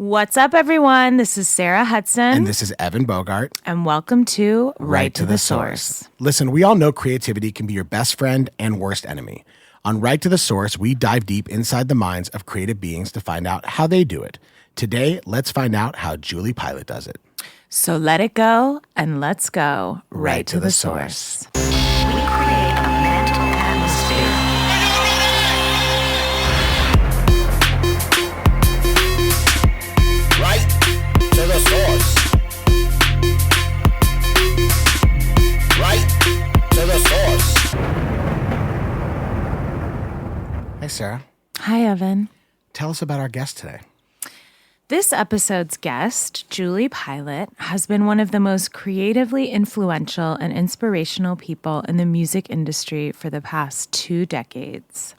What's up, everyone? This is Sarah Hudson. And this is Evan Bogart. And welcome to Right to the Source. Listen, we all know creativity can be your best friend and worst enemy. On Right to the Source, we dive deep inside the minds of creative beings to find out how they do it. Today, let's find out how Julie Pilat does it. So let it go and let's go right to the source. We create a mental atmosphere. Right to the source. Right to the source. Hi, Sarah. Hi, Evan. Tell us about our guest today. This episode's guest, Julie Pilat, has been one of the most creatively influential and inspirational people in the music industry for the past 2 decades.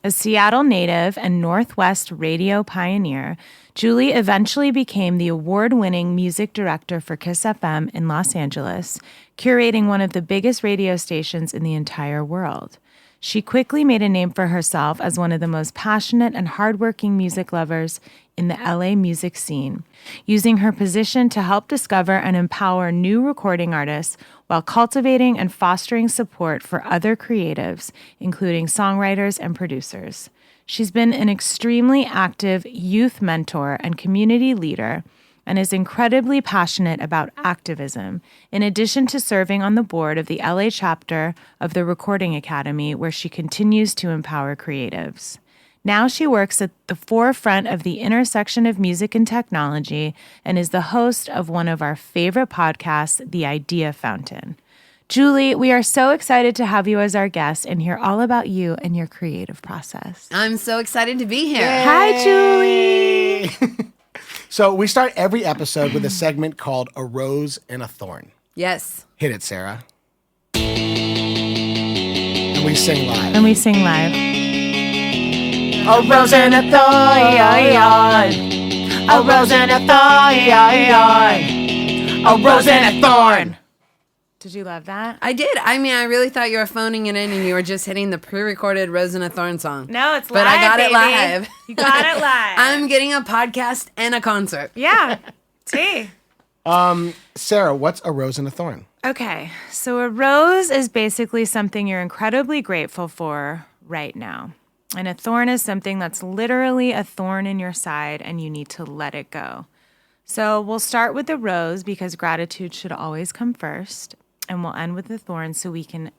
A Seattle native and Northwest radio pioneer, Julie eventually became the award-winning music director for Kiss FM in Los Angeles, curating one of the biggest radio stations in the entire world. She quickly made a name for herself as one of the most passionate and hardworking music lovers in the LA music scene, using her position to help discover and empower new recording artists while cultivating and fostering support for other creatives, including songwriters and producers. She's been an extremely active youth mentor and community leader and is incredibly passionate about activism, in addition to serving on the board of the LA chapter of the Recording Academy, where she continues to empower creatives. Now she works at the forefront of the intersection of music and technology and is the host of one of our favorite podcasts, The Idea Fountain. Julie, we are so excited to have you as our guest and hear all about you and your creative process. I'm so excited to be here. Yay. Hi, Julie. So we start every episode with a segment called A Rose and a Thorn. Yes. Hit it, Sarah. And we sing live. A rose and a thorn, a rose and a thorn, a rose and a thorn. Did you love that? I did. I mean, I really thought you were phoning it in and you were just hitting the pre-recorded Rose and a Thorn song. No, it's live, but I got baby. it live. You got it live. I'm getting a podcast and a concert. Yeah. See? Sarah, what's a rose and a thorn? Okay. So a rose is basically something you're incredibly grateful for right now. And a thorn is something that's literally a thorn in your side and you need to let it go. So we'll start with the rose because gratitude should always come first. And we'll end with the thorn so we can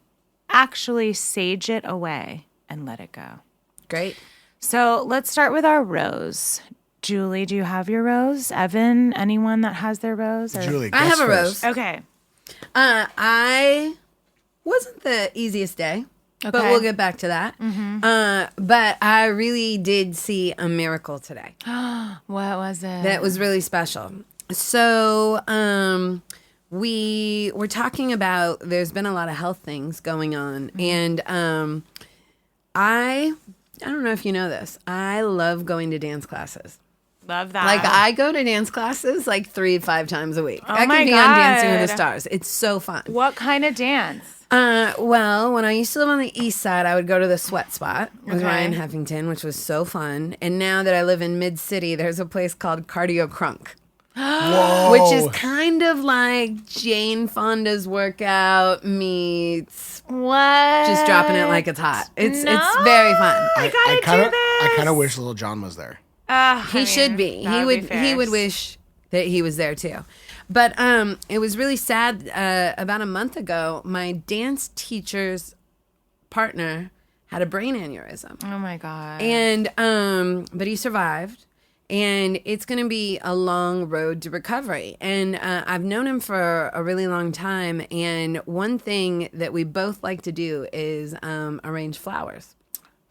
actually sage it away and let it go. Great. So let's start with our rose. Julie, do you have your rose? Evan, anyone that has their rose? Or? Julie, I guess have a first. rose. Okay. I wasn't the easiest day, but Okay. we'll get back to that. Mm-hmm. But I really did see a miracle today. What was it? That was really special. So, we were talking about there's been a lot of health things going on, and I don't know if you know this. I love going to dance classes. Love that. Like I go to dance classes like 3-5 times a week. Oh I my could be on Dancing with the God. Stars. It's so fun. What kind of dance? Well, when I used to live on the east side, I would go to the Sweat Spot with Okay. Ryan Heffington, which was so fun. And now that I live in Mid-City, there's a place called Cardio Crunk. Whoa. Which is kind of like Jane Fonda's workout meets What? just dropping it like it's hot. It's No. very fun. I gotta kinda, do this. I kind of wish Little John was there. He should be. He would wish that he was there too. But it was really sad. About a month ago, my dance teacher's partner had a brain aneurysm, Oh my God. and but he survived. And it's going to be a long road to recovery. And I've known him for a really long time. And one thing that we both like to do is arrange flowers.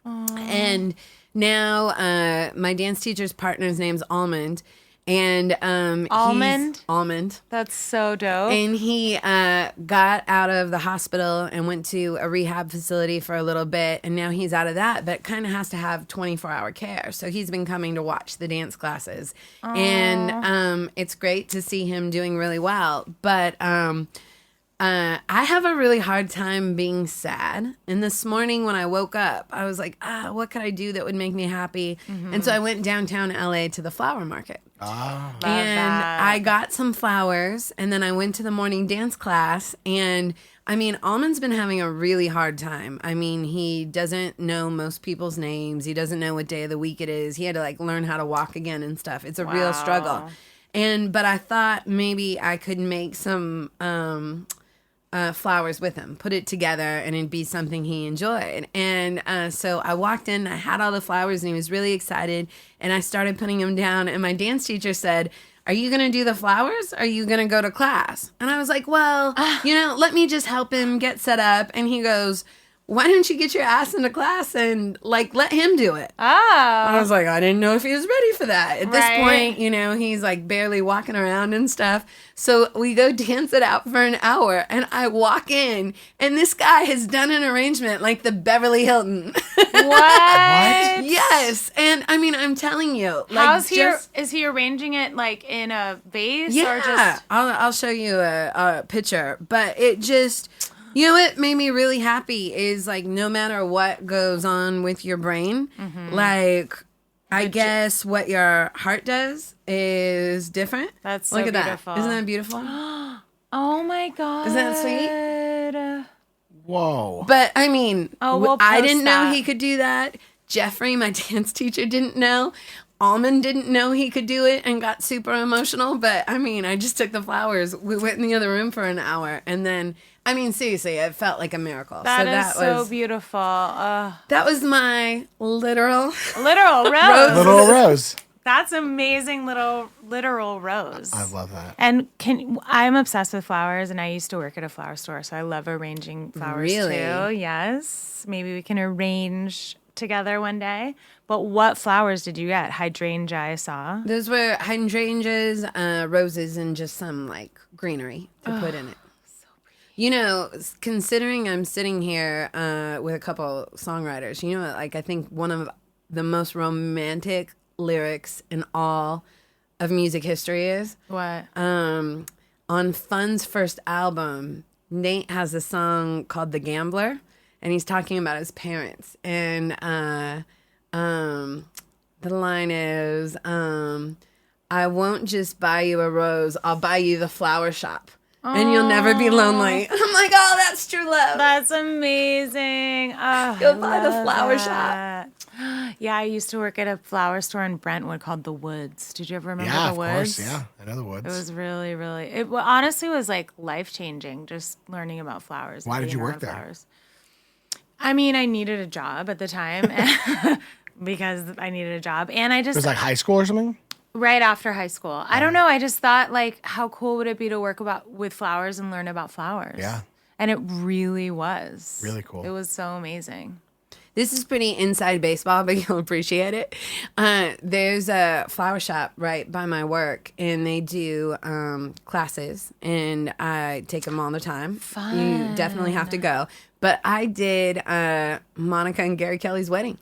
Aww. And now my dance teacher's partner's name's Almond. And Almond? Almond. That's so dope. And he got out of the hospital and went to a rehab facility for a little bit. And now he's out of that, but kind of has to have 24-hour care. So he's been coming to watch the dance classes. Aww. And it's great to see him doing really well. But I have a really hard time being sad. And this morning when I woke up, I was like, what could I do that would make me happy? And so I went downtown LA to the flower market. Ah. And I got some flowers, and then I went to the morning dance class. And I mean, Almond's been having a really hard time. I mean, he doesn't know most people's names. He doesn't know what day of the week it is. He had to like learn how to walk again and stuff. It's a real struggle. But I thought maybe I could make some flowers with him, put it together, and it'd be something he enjoyed. And so I walked in, I had all the flowers, and he was really excited. And I started putting them down, and my dance teacher said, "Are you going to do the flowers? Or are you going to go to class?" And I was like, well, let me just help him get set up. And he goes, "Why don't you get your ass into class and like let him do it?" I was like, I didn't know if he was ready for that. At this point, he's like barely walking around and stuff. So we go dance it out for an hour, and I walk in, and this guy has done an arrangement like the Beverly Hilton. What? Yes. And I mean, I'm telling you, like, How's he? Is he arranging it like in a vase? Yeah. Or just... I'll show you a picture, but it just... You know what made me really happy is like no matter what goes on with your brain, like I guess what your heart does is different. That's so Look at beautiful. that. Isn't that beautiful? Oh my God. Isn't that sweet? Whoa. But I mean, we'll I post didn't know that. he could do that. Jeffrey, my dance teacher, didn't know. Almond didn't know he could do it and got super emotional. But I mean, I just took the flowers. We went in the other room for an hour, and then. I mean, seriously, it felt like a miracle. That is so beautiful. That was my literal Rose. Little Rose. That's amazing, literal rose. I love that. And I'm obsessed with flowers, and I used to work at a flower store, so I love arranging flowers Really? too. Yes, maybe we can arrange together one day. But what flowers did you get? Hydrangea, I saw. Those were hydrangeas, roses, and just some like greenery to put in it. Considering I'm sitting here with a couple songwriters, like I think one of the most romantic lyrics in all of music history is What? on Fun's first album. Nate has a song called "The Gambler," and he's talking about his parents. And the line is, "I won't just buy you a rose; I'll buy you the flower shop." And you'll never be lonely. I'm like, oh, that's true love. That's amazing. Oh, Go buy the flower shop. Yeah, I used to work at a flower store in Brentwood called The Woods. Did you ever remember Yeah, The of Woods? course. Yeah, I know the Woods. It was really, really, honestly was like life-changing just learning about flowers. Why and did you being work around there? Flowers. I mean, I needed a job at the time because I needed a job. And I It just, was like high school or something? right after high school. I don't know. I just thought like, how cool would it be to work with flowers and learn about flowers? Yeah. And it really was. Really cool. It was so amazing. This is pretty inside baseball, but you'll appreciate it. There's a flower shop right by my work, and they do classes, and I take them all the time. Fun. You definitely have to go. But I did Monica and Gary Kelly's wedding.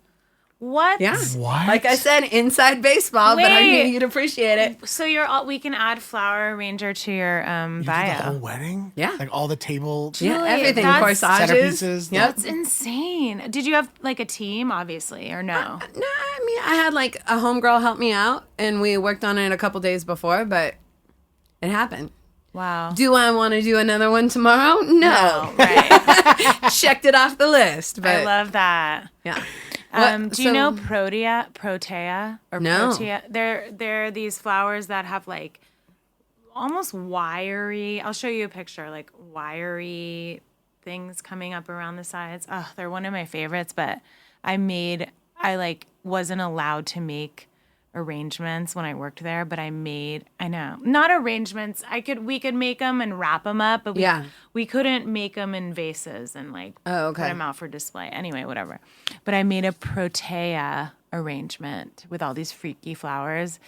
What? Yeah. What? Like I said, inside baseball, but I knew Wait. you'd appreciate it. So we can add flower arranger to your You did the bio. whole wedding? Yeah. Like all the table Yeah, Julie, everything. that's- Corsages. centerpieces. Yep. That's insane. Did you have like a team, obviously, or no? No, I mean, I had like a homegirl help me out, and we worked on it a couple days before, but it happened. Wow. Do I want to do another one tomorrow? No. Right. Checked it off the list. But I love that. yeah. Do you know protea or No. protea? They're these flowers that have like almost wiry. I'll show you a picture, like wiry things coming up around the sides. Oh, they're one of my favorites, but I like wasn't allowed to make arrangements when I worked there, but I know, not arrangements. We could make them and wrap them up, but we couldn't make them in vases and like put them out for display. Anyway, whatever. But I made a protea arrangement with all these freaky flowers,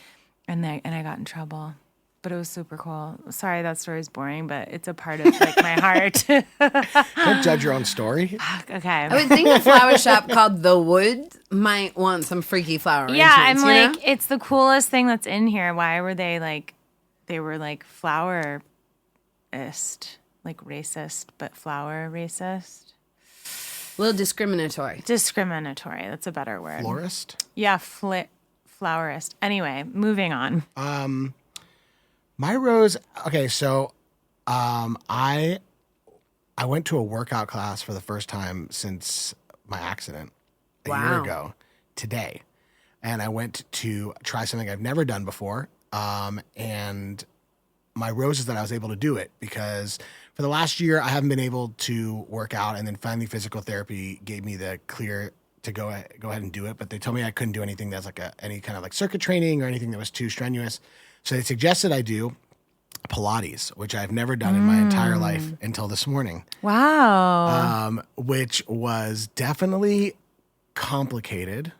and I got in trouble. But it was super cool. Sorry, that story's boring, but it's a part of like my heart. Don't judge your own story. Okay. I would think a flower shop called The Wood might want some freaky flower Yeah, I'm arrangements, like, it's the coolest thing that's in here. Why were they like flowerist? like racist, but flower racist. A little discriminatory. Discriminatory. That's a better word. Florist? Yeah, flowerist. Anyway, moving on. My rose. Okay, so I went to a workout class for the first time since my accident a year ago today, and I went to try something I've never done before. And my rose is that I was able to do it because for the last year I haven't been able to work out, and then finally physical therapy gave me the clear to go ahead and do it. But they told me I couldn't do anything that's like any kind of like circuit training or anything that was too strenuous. So they suggested I do Pilates, which I've never done in my entire life until this morning. Wow. Which was definitely complicated.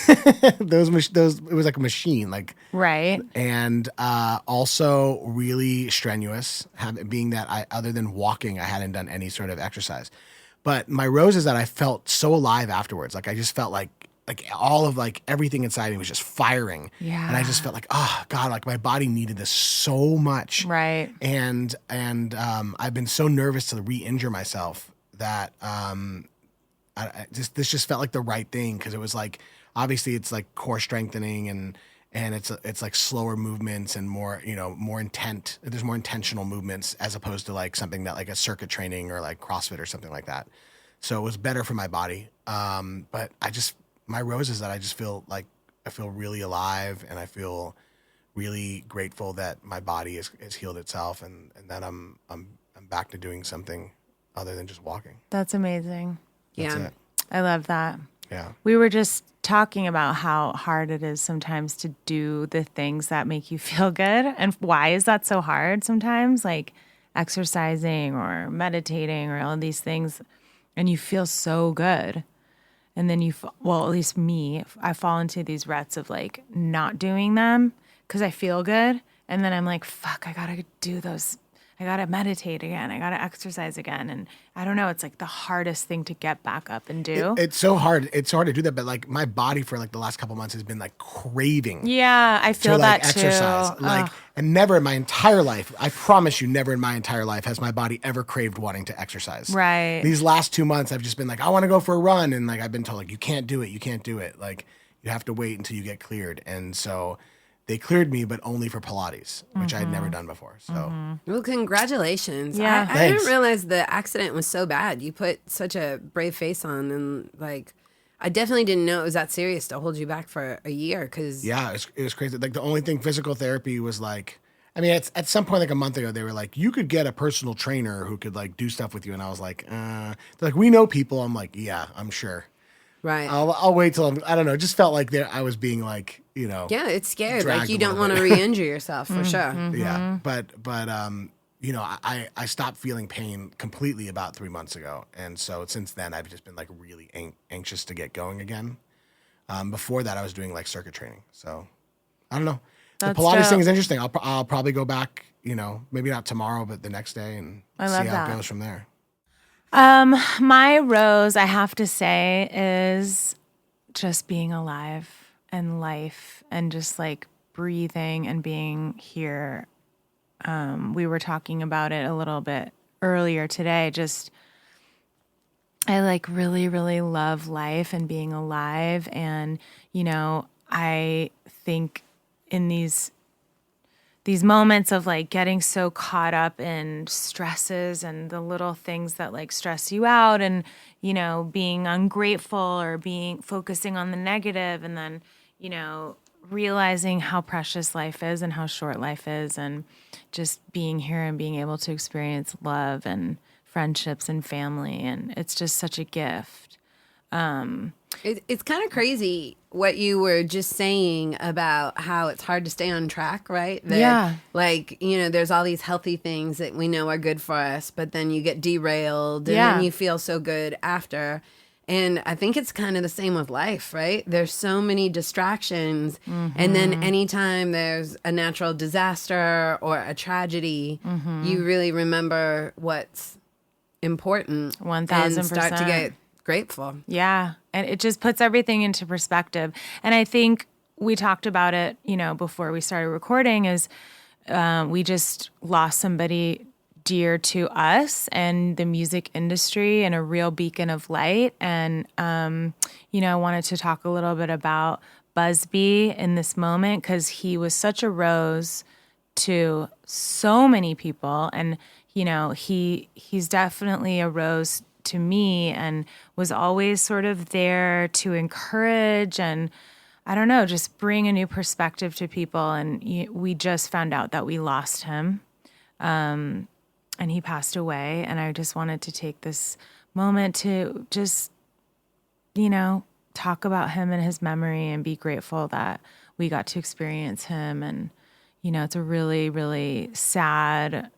It was like a machine, like Right. and also really strenuous. Being that other than walking, I hadn't done any sort of exercise. But my rose is that I felt so alive afterwards. Like I just felt like all of like everything inside me was just firing. Yeah. And I just felt like, oh God, like my body needed this so much. Right. And I've been so nervous to re-injure myself that this just felt like the right thing, because it was like, obviously it's like core strengthening and it's like slower movements and more, more intent. There's more intentional movements as opposed to like something that like a circuit training or like CrossFit or something like that. So it was better for my body. But my rose is that I just feel like I feel really alive, and I feel really grateful that my body has healed itself, and that I'm back to doing something other than just walking. That's amazing. That's Yeah. it. I love that. Yeah. We were just talking about how hard it is sometimes to do the things that make you feel good. And why is that so hard sometimes? Like exercising or meditating or all of these things. And you feel so good. And then at least me, I fall into these ruts of like not doing them because I feel good. And then I'm like, fuck, I got to do those. I got to meditate again. I got to exercise again. And I don't know, it's like the hardest thing to get back up and do. It's so hard. It's so hard to do that. But like my body for like the last couple months has been like craving. Yeah, I feel to like that exercise. too. Like, and never in my entire life, I promise you, never in my entire life has my body ever craved wanting to exercise. Right. These last 2 months, I've just been like, I want to go for a run. And like, I've been told like, you can't do it. You can't do it. Like you have to wait until you get cleared. And so they cleared me, but only for Pilates, which I had never done before. So, Well, congratulations. Yeah. I didn't realize the accident was so bad. You put such a brave face on, and like, I definitely didn't know it was that serious to hold you back for a year. Cause yeah, it was crazy. Like the only thing physical therapy was like, I mean, at some point, like a month ago, they were like, you could get a personal trainer who could like do stuff with you. And I was like, they're like, we know people. I'm like, yeah, I'm sure. right. I'll wait till I don't know. It just felt like I was being like, Yeah, it's scared. dragged Like you a don't little want to bit. re-injure yourself for sure. yeah. But I stopped feeling pain completely about 3 months ago. And so since then, I've just been like really anxious to get going again. Before that, I was doing like circuit training. So I don't know. That's the Pilates dope. thing is interesting. I'll probably go back, maybe not tomorrow, but the next day and I see love how that. it goes from there. My rose, I have to say, is just being alive and life and just like breathing and being here. We were talking about it a little bit earlier today. I like really, really love life and being alive. And, I think in these moments of like getting so caught up in stresses and the little things that like stress you out and, being ungrateful or focusing on the negative and then, realizing how precious life is and how short life is and just being here and being able to experience love and friendships and family. And it's just such a gift. It's kind of crazy what you were just saying about how it's hard to stay on track, right? That, Yeah. Like, there's all these healthy things that we know are good for us, but then you get derailed and Yeah. then you feel so good after. And I think it's kind of the same with life, right? There's so many distractions. And then anytime there's a natural disaster or a tragedy, you really remember what's important 1000%. and start to get grateful. Yeah. And it just puts everything into perspective. And I think we talked about it, before we started recording is we just lost somebody dear to us and the music industry and a real beacon of light. And, I wanted to talk a little bit about Busby in this moment because he was such a rose to so many people. And, he's definitely a rose to me and was always sort of there to encourage and, I don't know, just bring a new perspective to people. And we just found out that we lost him. And he passed away. And I just wanted to take this moment to just, talk about him and his memory and be grateful that we got to experience him. And, it's a really, really sad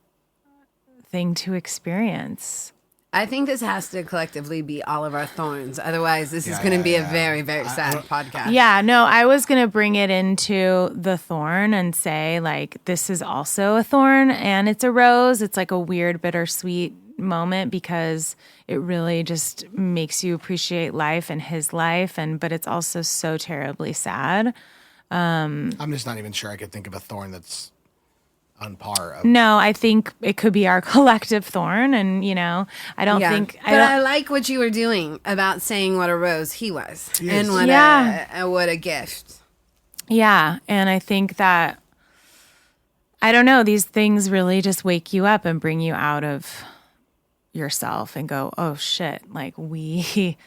thing to experience. I think this has to collectively be all of our thorns. Otherwise, this is going to be a very, very sad podcast. Yeah, no, I was going to bring it into the thorn and say, like, this is also a thorn and it's a rose. It's like a weird, bittersweet moment because it really just makes you appreciate life and his life. But it's also so terribly sad. I'm just not even sure I could think of a thorn that's on par. No, I think it could be our collective thorn. And, I don't think. I like what you were doing about saying what a rose he was. And what, what a gift. Yeah. And I think that, I don't know, these things really just wake you up and bring you out of yourself and go, oh shit, like we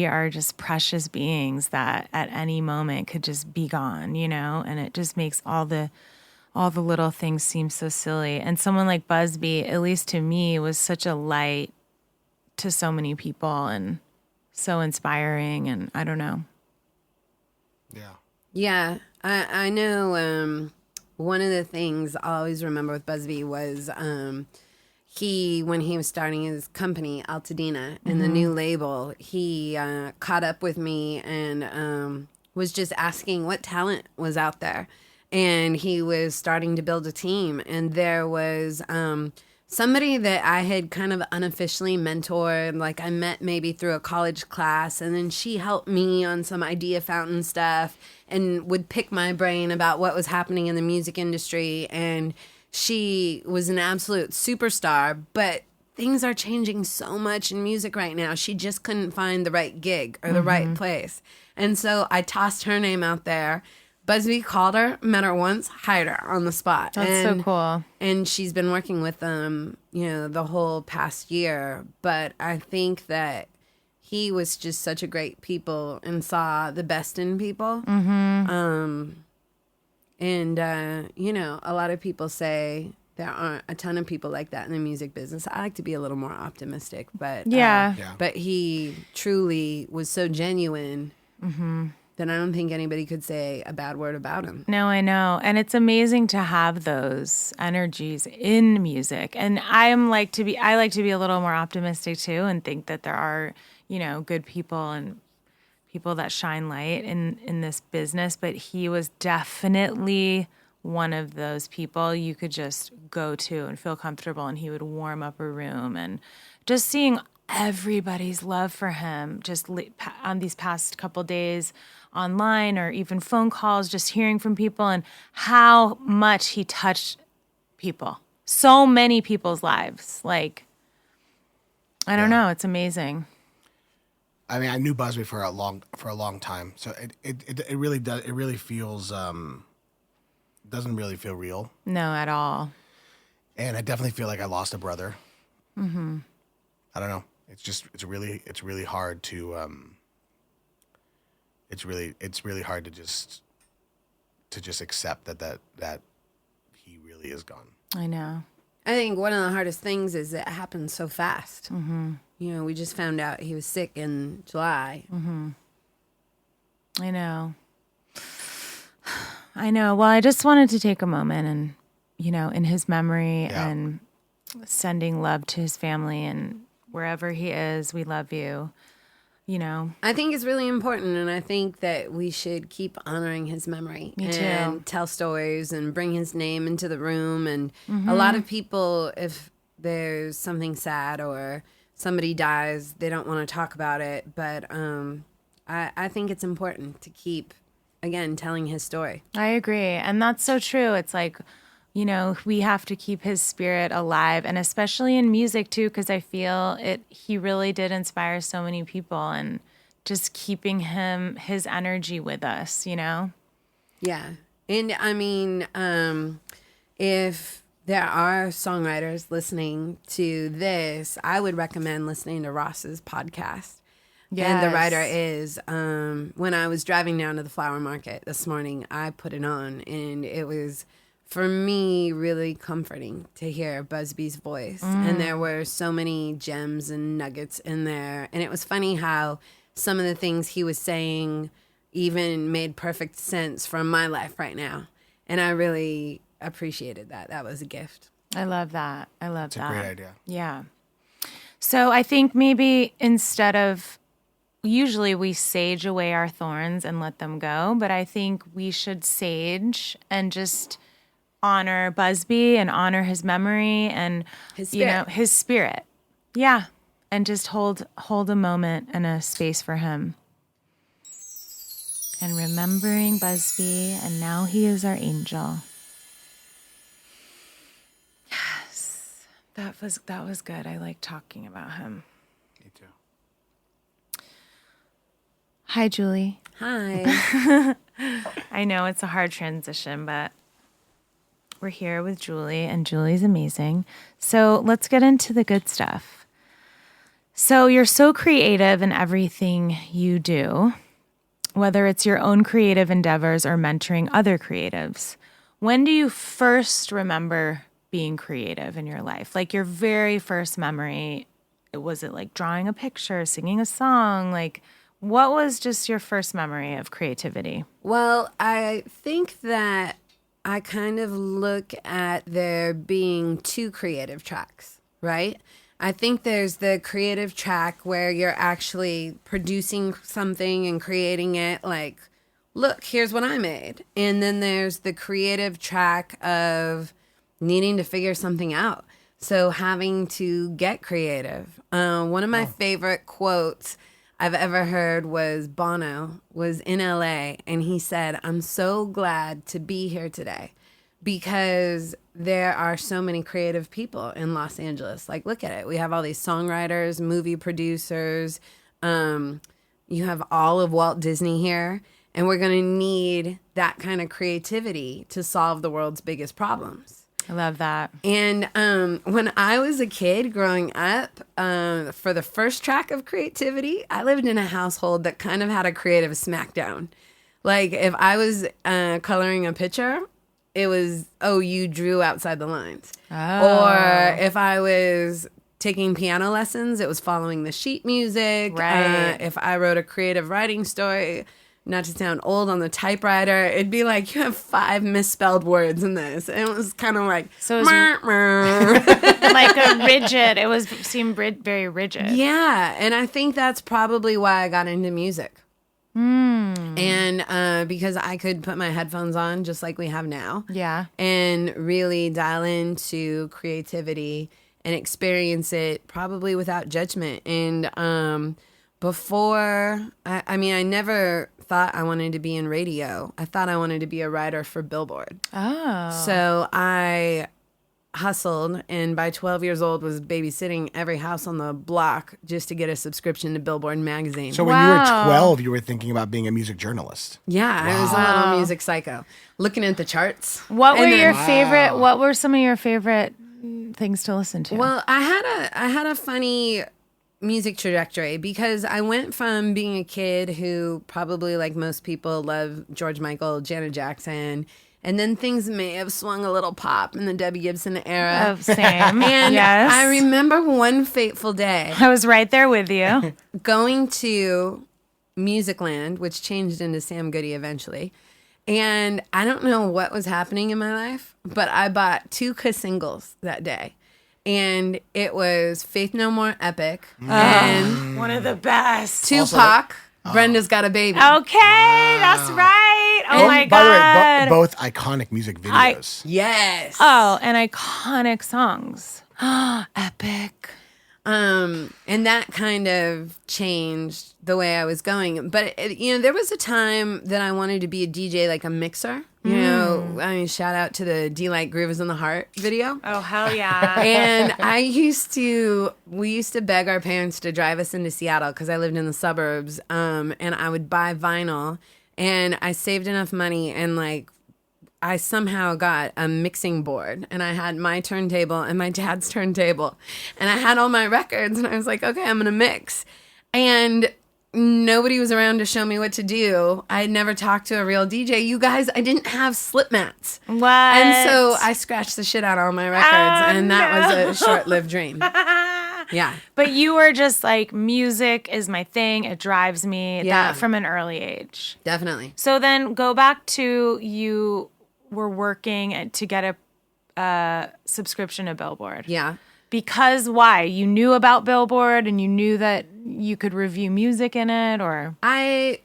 are just precious beings that at any moment could just be gone, and it just makes all the little things seem so silly. And someone like Busby, at least to me, was such a light to so many people and so inspiring. And I don't know. Yeah. Yeah. I know one of the things I always remember with Busby was when he was starting his company, Altadena, and the new label, he caught up with me and was just asking what talent was out there. And he was starting to build a team. And there was somebody that I had kind of unofficially mentored. Like I met maybe through a college class. And then she helped me on some idea fountain stuff and would pick my brain about what was happening in the music industry. And she was an absolute superstar. But things are changing so much in music right now. She just couldn't find the right gig or the right place. And so I tossed her name out there. Busby called her, met her once, hired her on the spot. That's so cool. And she's been working with them, the whole past year. But I think that he was just such a great people and saw the best in people. Mm-hmm. A lot of people say there aren't a ton of people like that in the music business. I like to be a little more optimistic, but but he truly was so genuine. Mm-hmm. Then I don't think anybody could say a bad word about him. No, I know. And it's amazing to have those energies in music. And I like to be a little more optimistic too and think that there are, good people and people that shine light in this business. But he was definitely one of those people you could just go to and feel comfortable, and he would warm up a room. And just seeing everybody's love for him just on these past couple days online or even phone calls, just hearing from people and how much he touched people, so many people's lives. Like, I don't know. It's amazing. I mean, I knew Busby for a long time. So it really does. It really feels, doesn't really feel real. No, at all. And I definitely feel like I lost a brother. Mm-hmm. I don't know. It's really hard to, it's really hard to just accept that he really is gone. I know. I think one of the hardest things is it happened so fast. Mm-hmm. We just found out he was sick in July. Mm-hmm. I know. Well, I just wanted to take a moment and, in his memory and sending love to his family, and wherever he is, we love you. I think it's really important, and I think that we should keep honoring his memory. Me too. And tell stories and bring his name into the room. And a lot of people, if there's something sad or somebody dies, they don't want to talk about it. But I think it's important to keep, again, telling his story. I agree. And that's so true. It's like you know, we have to keep his spirit alive, and especially in music too, because I feel he really did inspire so many people, and just keeping his energy with us, you know? Yeah. And I mean, if there are songwriters listening to this, I would recommend listening to Ross's podcast. And the writer is, when I was driving down to the flower market this morning, I put it on, and it was, for me, really comforting to hear Busby's voice. And there were so many gems and nuggets in there. And it was funny how some of the things he was saying even made perfect sense from my life right now. And I really appreciated that. That was a gift. I love that. It's a great idea. Yeah. So I think maybe instead of, usually we sage away our thorns and let them go, but I think we should sage and just honor Busby and honor his memory and his spirit. Yeah. And just hold a moment and a space for him. And remembering Busby, and now he is our angel. Yes. That was good. I like talking about him. Me too. Hi, Julie. Hi. I know it's a hard transition, but we're here with Julie, and Julie's amazing. So let's get into the good stuff. So you're so creative in everything you do, whether it's your own creative endeavors or mentoring other creatives. When do you first remember being creative in your life? Like your very first memory, was it like drawing a picture, singing a song? Like, what was just your first memory of creativity? Well, I think that I kind of look at there being two creative tracks, right? I think there's the creative track where you're actually producing something and creating it, like, look, here's what I made. And then there's the creative track of needing to figure something out. So having to get creative. One of my favorite quotes I've ever heard was Bono was in LA, and he said, "I'm so glad to be here today because there are so many creative people in Los Angeles. Like, look at it. We have all these songwriters, movie producers. You have all of Walt Disney here, and we're going to need that kind of creativity to solve the world's biggest problems." I love that. And when I was a kid growing up, for the first track of creativity, I lived in a household that kind of had a creative smackdown. Like if I was coloring a picture, it was, oh, you drew outside the lines. Oh. Or if I was taking piano lessons, it was following the sheet music. Right. If I wrote a creative writing story, not to sound old, on the typewriter, it'd be like, you have 5 misspelled words in this. And it was kind of like, So it was like a rigid, seemed very rigid. Yeah. And I think that's probably why I got into music. And because I could put my headphones on just like we have now. Yeah. And really dial into creativity and experience it probably without judgment. And before, I mean, I never thought I wanted to be in radio. I thought I wanted to be a writer for Billboard. Oh. So I hustled, and by 12 years old was babysitting every house on the block just to get a subscription to Billboard magazine. So when you were 12, you were thinking about being a music journalist. Yeah, I was a little music psycho, looking at the charts. What were some of your favorite things to listen to? Well, I had a funny music trajectory because I went from being a kid who probably, like most people, loved George Michael, Janet Jackson, and then things may have swung a little pop in the Debbie Gibson era. Oh, same. And yes. I remember one fateful day I was right there with you. going to Musicland, which changed into Sam Goody eventually. And I don't know what was happening in my life, but I bought 2 singles that day. And it was Faith No More Epic and One of the best. Tupac, Brenda's Got a Baby. Okay, that's right. Oh my By God. the way, both iconic music videos. Yes. Oh, and iconic songs. Epic. And that kind of changed the way I was going. But, there was a time that I wanted to be a DJ, like a mixer. You know, I mean, shout out to the D-Light Groove is in the Heart video. Oh, hell yeah. And we used to beg our parents to drive us into Seattle because I lived in the suburbs. And I would buy vinyl, and I saved enough money, and like, I somehow got a mixing board, and I had my turntable and my dad's turntable, and I had all my records, and I was like, okay, I'm going to mix. And nobody was around to show me what to do. I had never talked to a real DJ. You guys, I didn't have slip mats. What? And so I scratched the shit out of all my records, and that was a short-lived dream. Yeah. But you were just like, music is my thing. It drives me. Yeah. That from an early age. Definitely. So then go back to you were working to get a subscription to Billboard. Yeah. Because why? You knew about Billboard and you knew that you could review music in it, or? I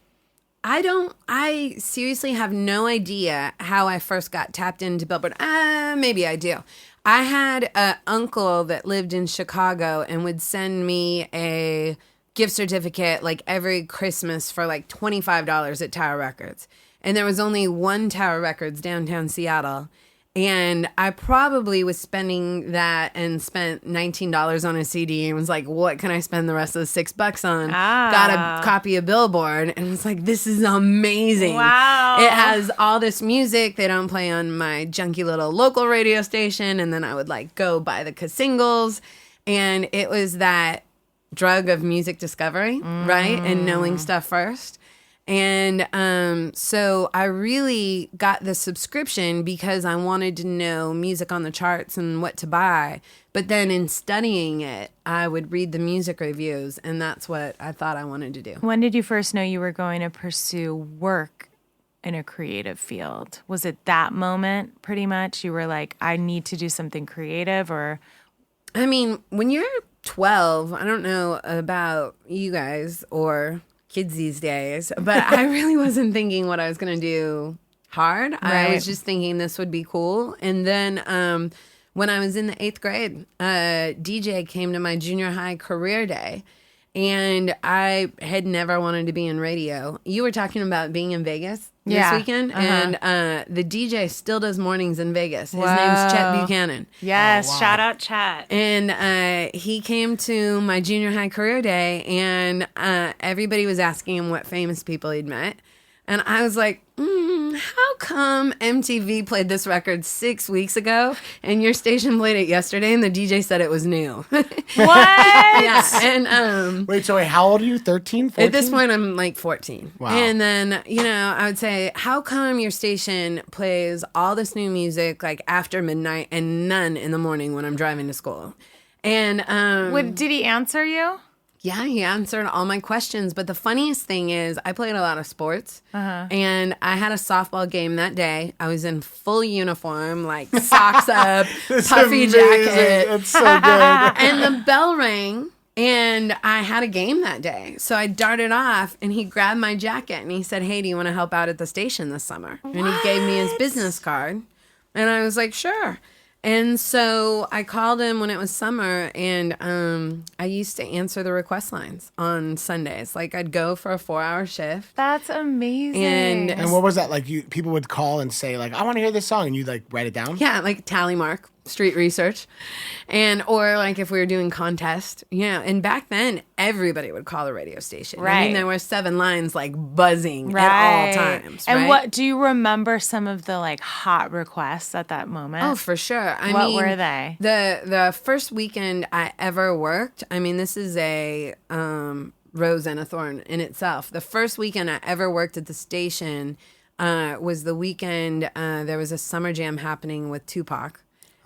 seriously have no idea how I first got tapped into Billboard. Maybe I do. I had an uncle that lived in Chicago and would send me a gift certificate like every Christmas for like $25 at Tower Records. And there was only one Tower Records downtown Seattle. And I probably was spending that and spent $19 on a CD and was like, what can I spend the rest of the $6 on? Got a copy of Billboard and was like, this is amazing. Wow. It has all this music they don't play on my junky little local radio station. And then I would like go buy the singles. And it was that drug of music discovery, right? And knowing stuff first. And so I really got the subscription because I wanted to know music on the charts and what to buy. But then in studying it, I would read the music reviews, and that's what I thought I wanted to do. When did you first know you were going to pursue work in a creative field? Was it that moment pretty much? You were like, I need to do something creative, or? I mean, when you're 12, I don't know about you guys or kids these days, but I really wasn't thinking what I was going to do hard. I was just thinking this would be cool. And then when I was in the 8th grade, a DJ came to my junior high career day, and I had never wanted to be in radio. You were talking about being in Vegas this weekend, and the DJ still does mornings in Vegas. His name's Chet Buchanan. Yes, shout out Chet. And he came to my junior high career day, and everybody was asking him what famous people he'd met. And I was like, how come MTV played this record 6 weeks ago and your station played it yesterday and the DJ said it was new? What? Yeah. And Wait, how old are you? 13, 14? at this point, I'm like 14. Wow. And then, I would say, how come your station plays all this new music like after midnight and none in the morning when I'm driving to school? And Did he answer you? yeah, he answered all my questions. But the funniest thing is I played a lot of sports, and I had a softball game that day. I was in full uniform, like socks up, puffy jacket. It's so good. And the bell rang, and I had a game that day. So I darted off, and he grabbed my jacket, and he said, hey, do you want to help out at the station this summer? And he gave me his business card, and I was like, sure. And so I called him when it was summer, and I used to answer the request lines on Sundays. Like, I'd go for a 4-hour shift. That's amazing. And what was that like? People would call and say like, I want to hear this song, and you'd like write it down. Yeah, like tally mark, street research. Or like if we were doing contest, and back then everybody would call the radio station. Right. I mean, there were 7 lines like buzzing at all times. And right? what do you remember some of the like hot requests at that moment? Oh, for sure. What were they? The first weekend I ever worked, I mean, this is a Rose and a Thorn in itself. The first weekend I ever worked at the station was the weekend there was a summer jam happening with Tupac.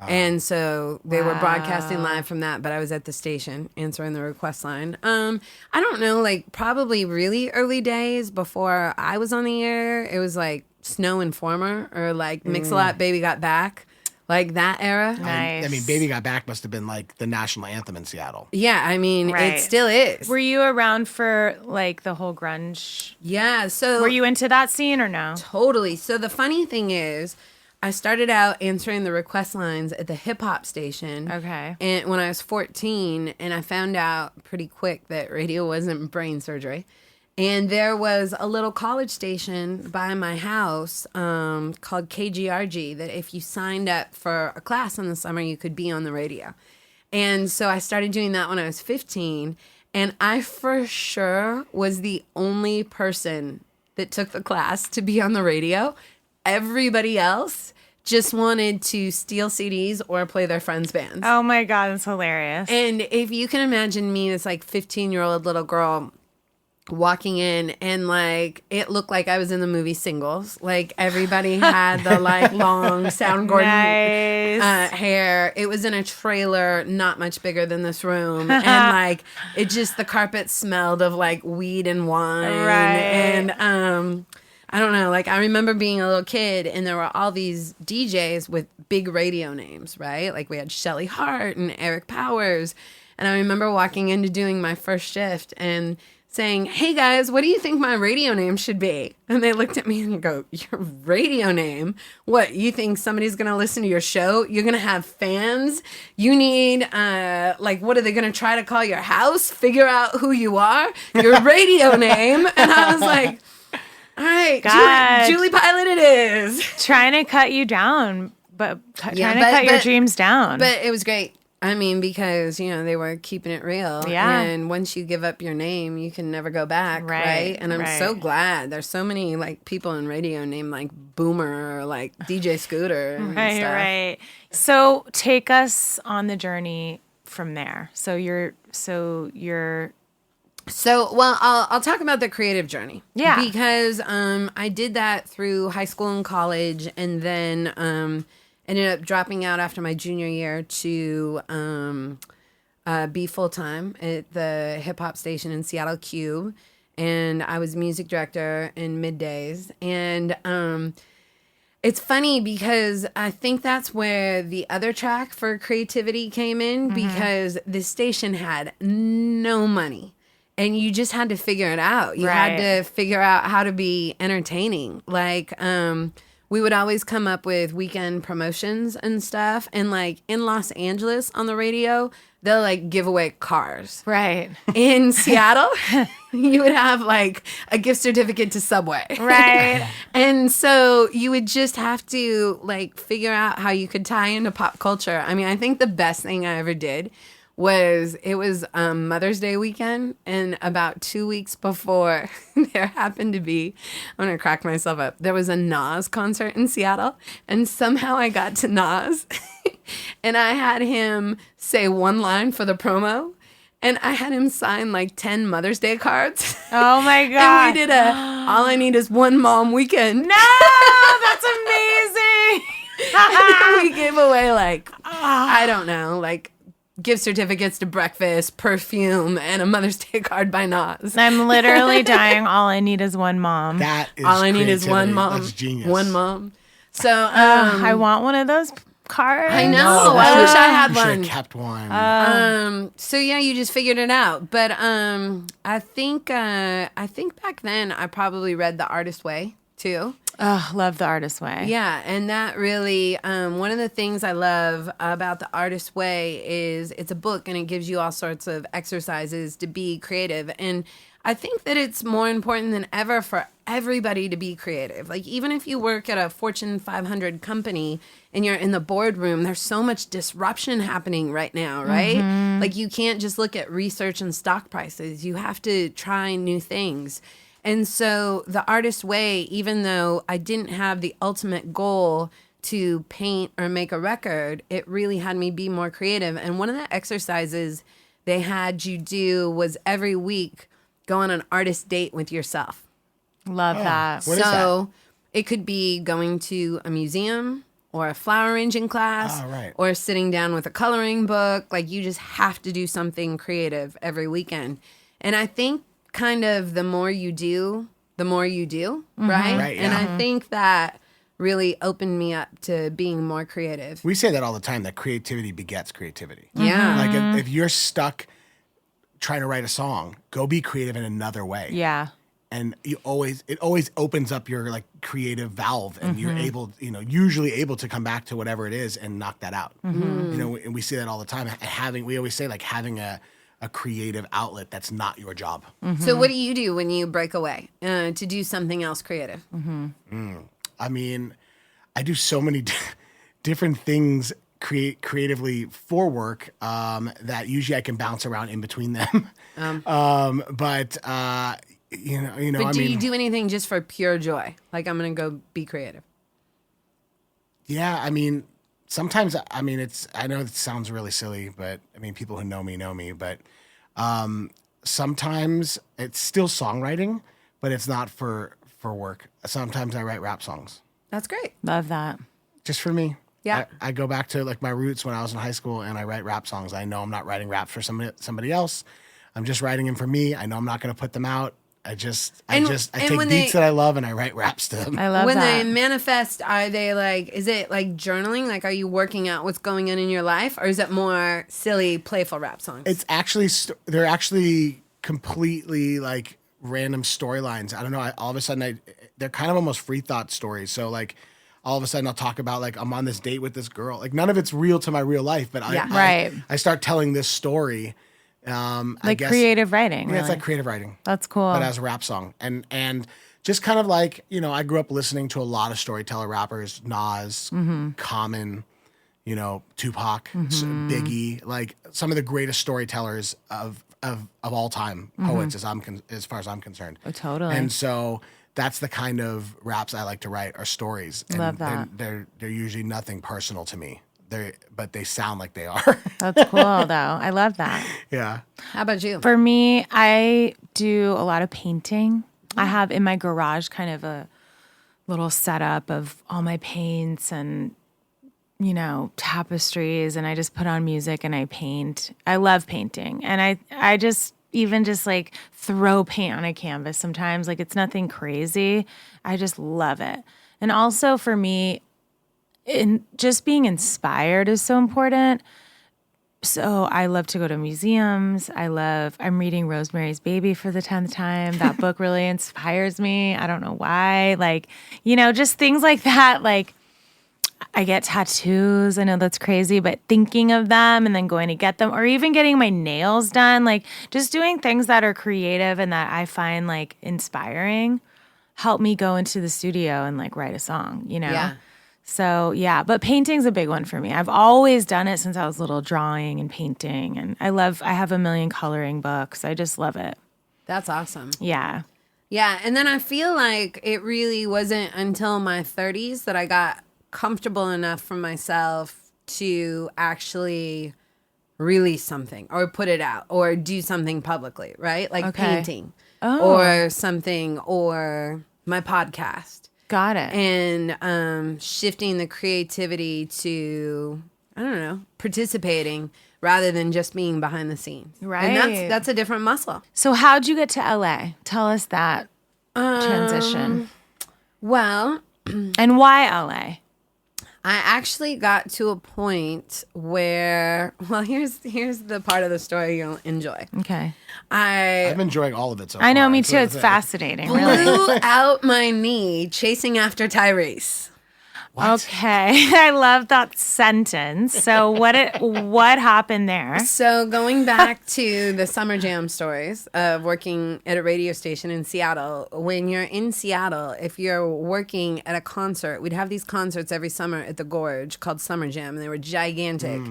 And so they were broadcasting live from that, but I was at the station answering the request line. I don't know, like probably really early days before I was on the air. It was like Snow Informer or like Mix-a-Lot, Baby Got Back, like that era. Nice. I mean, Baby Got Back must have been like the national anthem in Seattle. Yeah, I mean, Right. it still is. Were you around for like the whole grunge? Yeah, so Were you into that scene or no? totally. So the funny thing is, I started out answering the request lines at the hip hop station. Okay. And when I was 14, and I found out pretty quick that radio wasn't brain surgery. And there was a little college station by my house called KGRG that if you signed up for a class in the summer, you could be on the radio. And so I started doing that when I was 15. And I for sure was the only person that took the class to be on the radio. Everybody else just wanted to steal CDs or play their friends' bands. Oh my God, that's hilarious. And if you can imagine me, this like 15-year-old little girl walking in and like it looked like I was in the movie Singles. Like everybody had the like long Soundgarden hair. It was in a trailer not much bigger than this room. And like it just, the carpet smelled of like weed and wine. Right. And I don't know, like I remember being a little kid and there were all these DJs with big radio names, right? Like we had Shelly Hart and Eric Powers. And I remember walking into doing my first shift and saying, hey guys, what do you think my radio name should be? And they looked at me and go, your radio name? What, you think somebody's going to listen to your show? You're going to have fans? You need, like, what are they going to try to call your house? Figure out who you are? Your radio name? And I was like, all right, Julie Pilat it is. Trying to cut you down, but trying to cut your dreams down. But it was great. I mean, because, you know, they were keeping it real. Yeah. And once you give up your name, you can never go back, right? And I'm so glad. There's so many, like, people in radio named, like, Boomer or, like, DJ Scooter and stuff. Right. So take us on the journey from there. Well, I'll talk about the creative journey. Yeah. Because I did that through high school and college, and then ended up dropping out after my junior year to be full-time at the hip-hop station in Seattle, Cube. And I was music director in middays. And it's funny because I think that's where the other track for creativity came in, because the station had no money. And you just had to figure it out. You had to figure out how to be entertaining. Like, we would always come up with weekend promotions and stuff. And like in Los Angeles on the radio, they'll like give away cars. Right. In Seattle, you would have like a gift certificate to Subway. Right. And so you would just have to like figure out how you could tie into pop culture. I mean, I think the best thing I ever did was Mother's Day weekend, and about 2 weeks before, there happened to be, I'm going to crack myself up, there was a Nas concert in Seattle, and somehow I got to Nas, and I had him say one line for the promo, and I had him sign like 10 Mother's Day cards. Oh my God. And we did All I Need Is One Mom weekend. No, that's amazing. And then we gave away like, I don't know, like, gift certificates to breakfast, perfume, and a Mother's Day card by Nas. I'm literally dying. All I need is one mom. That is all I need is one mom. That's genius. One mom. So I want one of those cards. I know. I wish I had You should one. have kept one. So yeah, you just figured it out. But I think back then I probably read The Artist Way too. Oh, love The Artist Way. Yeah, and that really, one of the things I love about The Artist Way is it's a book and it gives you all sorts of exercises to be creative. And I think that it's more important than ever for everybody to be creative. Like even if you work at a Fortune 500 company and you're in the boardroom, there's so much disruption happening right now, right? Mm-hmm. Like you can't just look at research and stock prices. You have to try new things. And so The Artist Way, even though I didn't have the ultimate goal to paint or make a record, it really had me be more creative. And one of the exercises they had you do was every week go on an artist date with yourself. Love that. What is that? It could be going to a museum or a flower arranging class or sitting down with a coloring book. Like you just have to do something creative every weekend. And I think kind of the more you do, right? Yeah. And I think that really opened me up to being more creative. We say that all the time, that creativity begets creativity. Yeah. Like if you're stuck trying to write a song, go be creative in another way. Yeah. And it always opens up your like creative valve, and you're able, usually able to come back to whatever it is and knock that out. And we see that all the time. We always say like having a a creative outlet that's not your job. So what do you do when you break away to do something else creative? I mean, I do so many different things creatively for work that usually I can bounce around in between them. But But do you do anything just for pure joy? Like, I'm going to go be creative. Yeah, I mean, sometimes, I mean, I know it sounds really silly, but I mean, people who know me, but sometimes it's still songwriting, but it's not for work. Sometimes I write rap songs. That's great. Love that. Just for me. Yeah. I go back to like my roots when I was in high school and I write rap songs. I know I'm not writing rap for somebody else. I'm just writing them for me. I know I'm not going to put them out. I take beats that I love and I write raps to them. I love when that. they manifest, are they like, is it like journaling? Like, are you working out what's going on in your life? Or is it more silly, playful rap songs? It's actually, they're actually completely like random storylines. I don't know. All of a sudden, they're kind of almost free thought stories. So like, all of a sudden I'll talk about like, I'm on this date with this girl. Like none of it's real to my real life, but I start telling this story. I guess, creative writing. Yeah, really. it's like creative writing. That's cool. But as a rap song. And just kind of like, I grew up listening to a lot of storyteller rappers, Nas, Common, Tupac, Biggie, like some of the greatest storytellers of all time, poets as far as I'm concerned. Oh, totally. And so that's the kind of raps I like to write are stories. And love that. They're usually nothing personal to me. But they sound like they are. That's cool, though. I love that. Yeah. How about you? For me, I do a lot of painting. I have in my garage kind of a little setup of all my paints and, tapestries, and I just put on music and I paint. I love painting. And I just like throw paint on a canvas sometimes. Like it's nothing crazy. I just love it. And also for me, just being inspired is so important. So I love to go to museums. I'm reading Rosemary's Baby for the 10th time. That book really inspires me. I don't know why. Like, just things like that. Like I get tattoos. I know that's crazy, but thinking of them and then going to get them or even getting my nails done, like just doing things that are creative and that I find like inspiring help me go into the studio and like write a song, Yeah. So, yeah, but painting's a big one for me. I've always done it since I was little, drawing and painting. And I have a million coloring books. I just love it. That's awesome. Yeah. Yeah. And then I feel like it really wasn't until my 30s that I got comfortable enough for myself to actually release something or put it out or do something publicly, right? Like painting or something or my podcast. Got it. And shifting the creativity to, I don't know, participating rather than just being behind the scenes. Right. And that's a different muscle. So how'd you get to LA? Tell us that transition. Well, And why LA? I actually got to a point where, well, here's the part of the story you'll enjoy. Okay. I'm enjoying all of it so far. I know, me too. It's fascinating. Really. Blew out my knee chasing after Tyrese. Okay. I love that sentence. So what happened there? So going back to the Summer Jam stories of working at a radio station in Seattle, when you're in Seattle, if you're working at a concert, we'd have these concerts every summer at the Gorge called Summer Jam, and they were gigantic.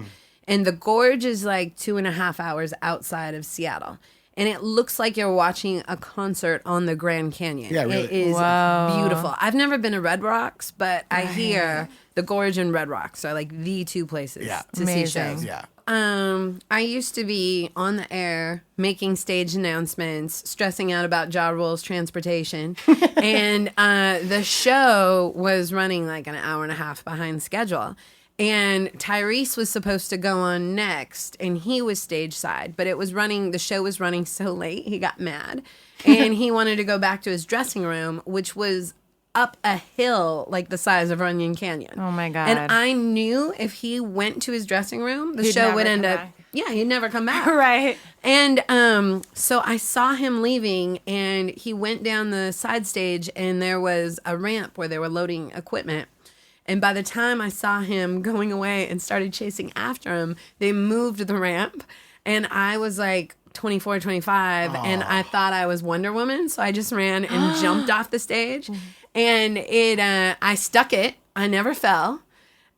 And the Gorge is like 2.5 hours outside of Seattle. And it looks like you're watching a concert on the Grand Canyon. Yeah, really. It is beautiful. I've never been to Red Rocks, but I hear the Gorge and Red Rocks are like the two places to see shows. Yeah. I used to be on the air making stage announcements, stressing out about Ja Rule's transportation. And the show was running like an hour and a half behind schedule. And Tyrese was supposed to go on next, and he was stage side, but the show was running so late, he got mad. And he wanted to go back to his dressing room, which was up a hill like the size of Runyon Canyon. Oh, my God. And I knew if he went to his dressing room, the show would end up... Yeah, he'd never come back. Right. And so I saw him leaving, and he went down the side stage, and there was a ramp where they were loading equipment. And by the time I saw him going away and started chasing after him, they moved the ramp. And I was like 24, 25, and I thought I was Wonder Woman. So I just ran and jumped off the stage. And I stuck it. I never fell,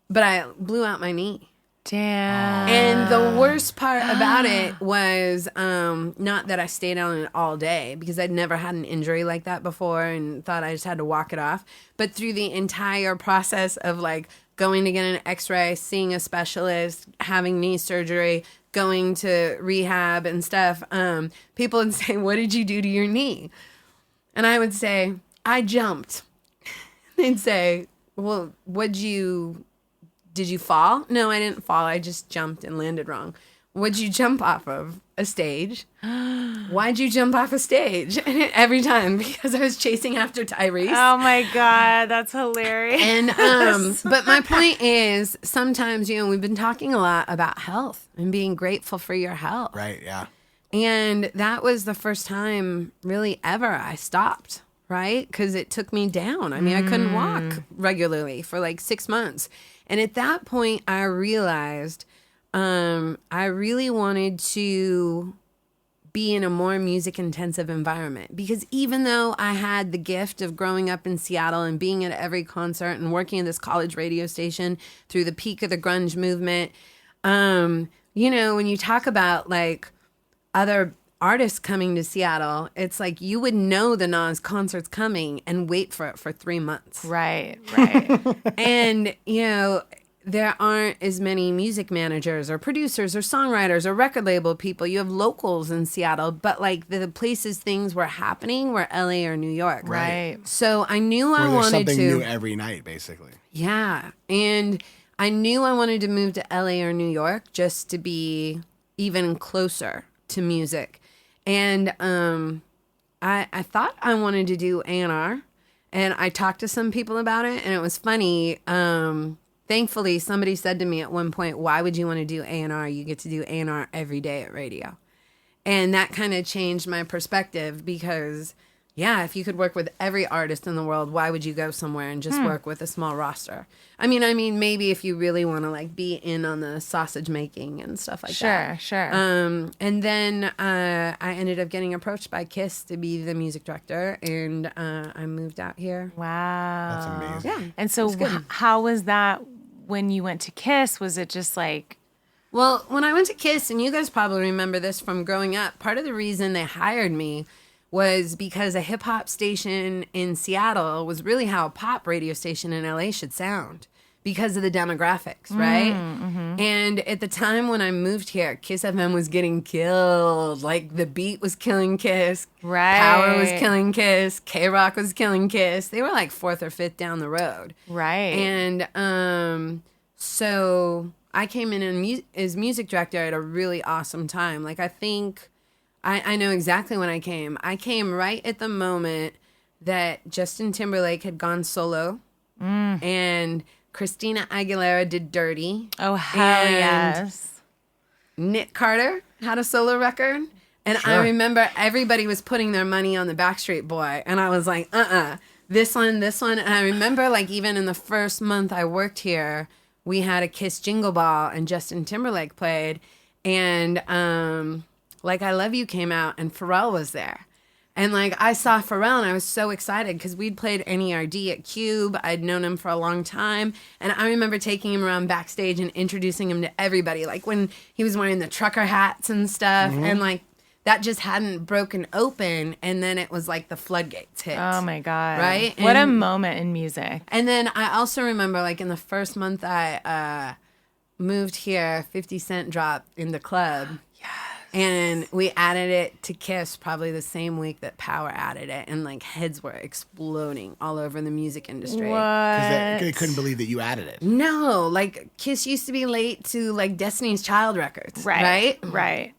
but I blew out my knee. Damn. And the worst part about it was not that I stayed on it all day, because I'd never had an injury like that before and thought I just had to walk it off. But through the entire process of like going to get an x-ray, seeing a specialist, having knee surgery, going to rehab and stuff, people would say, "What did you do to your knee?" And I would say, "I jumped." They'd say, "Well, did you fall?" "No, I didn't fall. I just jumped and landed wrong." "What'd you jump off of?" "A stage." "Why'd you jump off a stage?" And every time, because I was chasing after Tyrese. Oh my God, that's hilarious. And but my point is, sometimes, we've been talking a lot about health and being grateful for your health. Right, yeah. And that was the first time really ever I stopped, right? Because it took me down. I mean, I couldn't walk regularly for like 6 months. And at that point, I realized I really wanted to be in a more music-intensive environment. Because even though I had the gift of growing up in Seattle and being at every concert and working at this college radio station through the peak of the grunge movement, when you talk about like other artists coming to Seattle, it's like you would know the Nas concert's coming and wait for it for 3 months. Right. And, there aren't as many music managers or producers or songwriters or record label people. You have locals in Seattle, but like the places things were happening were LA or New York. Right. So I knew I Where there's wanted something to. new every night, basically. Yeah. And I knew I wanted to move to LA or New York just to be even closer to music. And I thought I wanted to do A&R, and I talked to some people about it, and it was funny. Thankfully, somebody said to me at one point, "Why would you want to do A&R? You get to do A&R every day at radio." And that kind of changed my perspective, because, yeah, if you could work with every artist in the world, why would you go somewhere and just work with a small roster? I mean, maybe if you really want to like be in on the sausage making and stuff like that. Sure. And then I ended up getting approached by Kiss to be the music director, and I moved out here. Wow. That's amazing. Yeah. And so how was that when you went to Kiss? Was it just like... Well, when I went to Kiss, and you guys probably remember this from growing up, part of the reason they hired me was because a hip hop station in Seattle was really how a pop radio station in LA should sound, because of the demographics, right? And at the time when I moved here, Kiss FM was getting killed. Like, the Beat was killing Kiss. Right. Power was killing Kiss. K-Rock was killing Kiss. They were like 4th or 5th down the road. Right. And so I came in as music director at a really awesome time. Like, I think I know exactly when I came. I came right at the moment that Justin Timberlake had gone solo, and Christina Aguilera did Dirty. Oh, hell and yes. Nick Carter had a solo record. And I remember everybody was putting their money on the Backstreet Boy. And I was like, this one. And I remember, like, even in the first month I worked here, we had a Kiss Jingle Ball and Justin Timberlake played. And, like, I Love You came out and Pharrell was there. And, like, I saw Pharrell and I was so excited because we'd played NERD at Cube. I'd known him for a long time. And I remember taking him around backstage and introducing him to everybody. Like, when he was wearing the trucker hats and stuff. And, like, that just hadn't broken open. And then it was like the floodgates hit. Oh, my God. Right? What a And- moment in music. And then I also remember, like, in the first month I moved here, 50 Cent dropped in the club. And we added it to Kiss probably the same week that Power added it. And, like, heads were exploding all over the music industry. Because they couldn't believe that you added it. No, like, Kiss used to be late to, like, Destiny's Child records. Right? Right.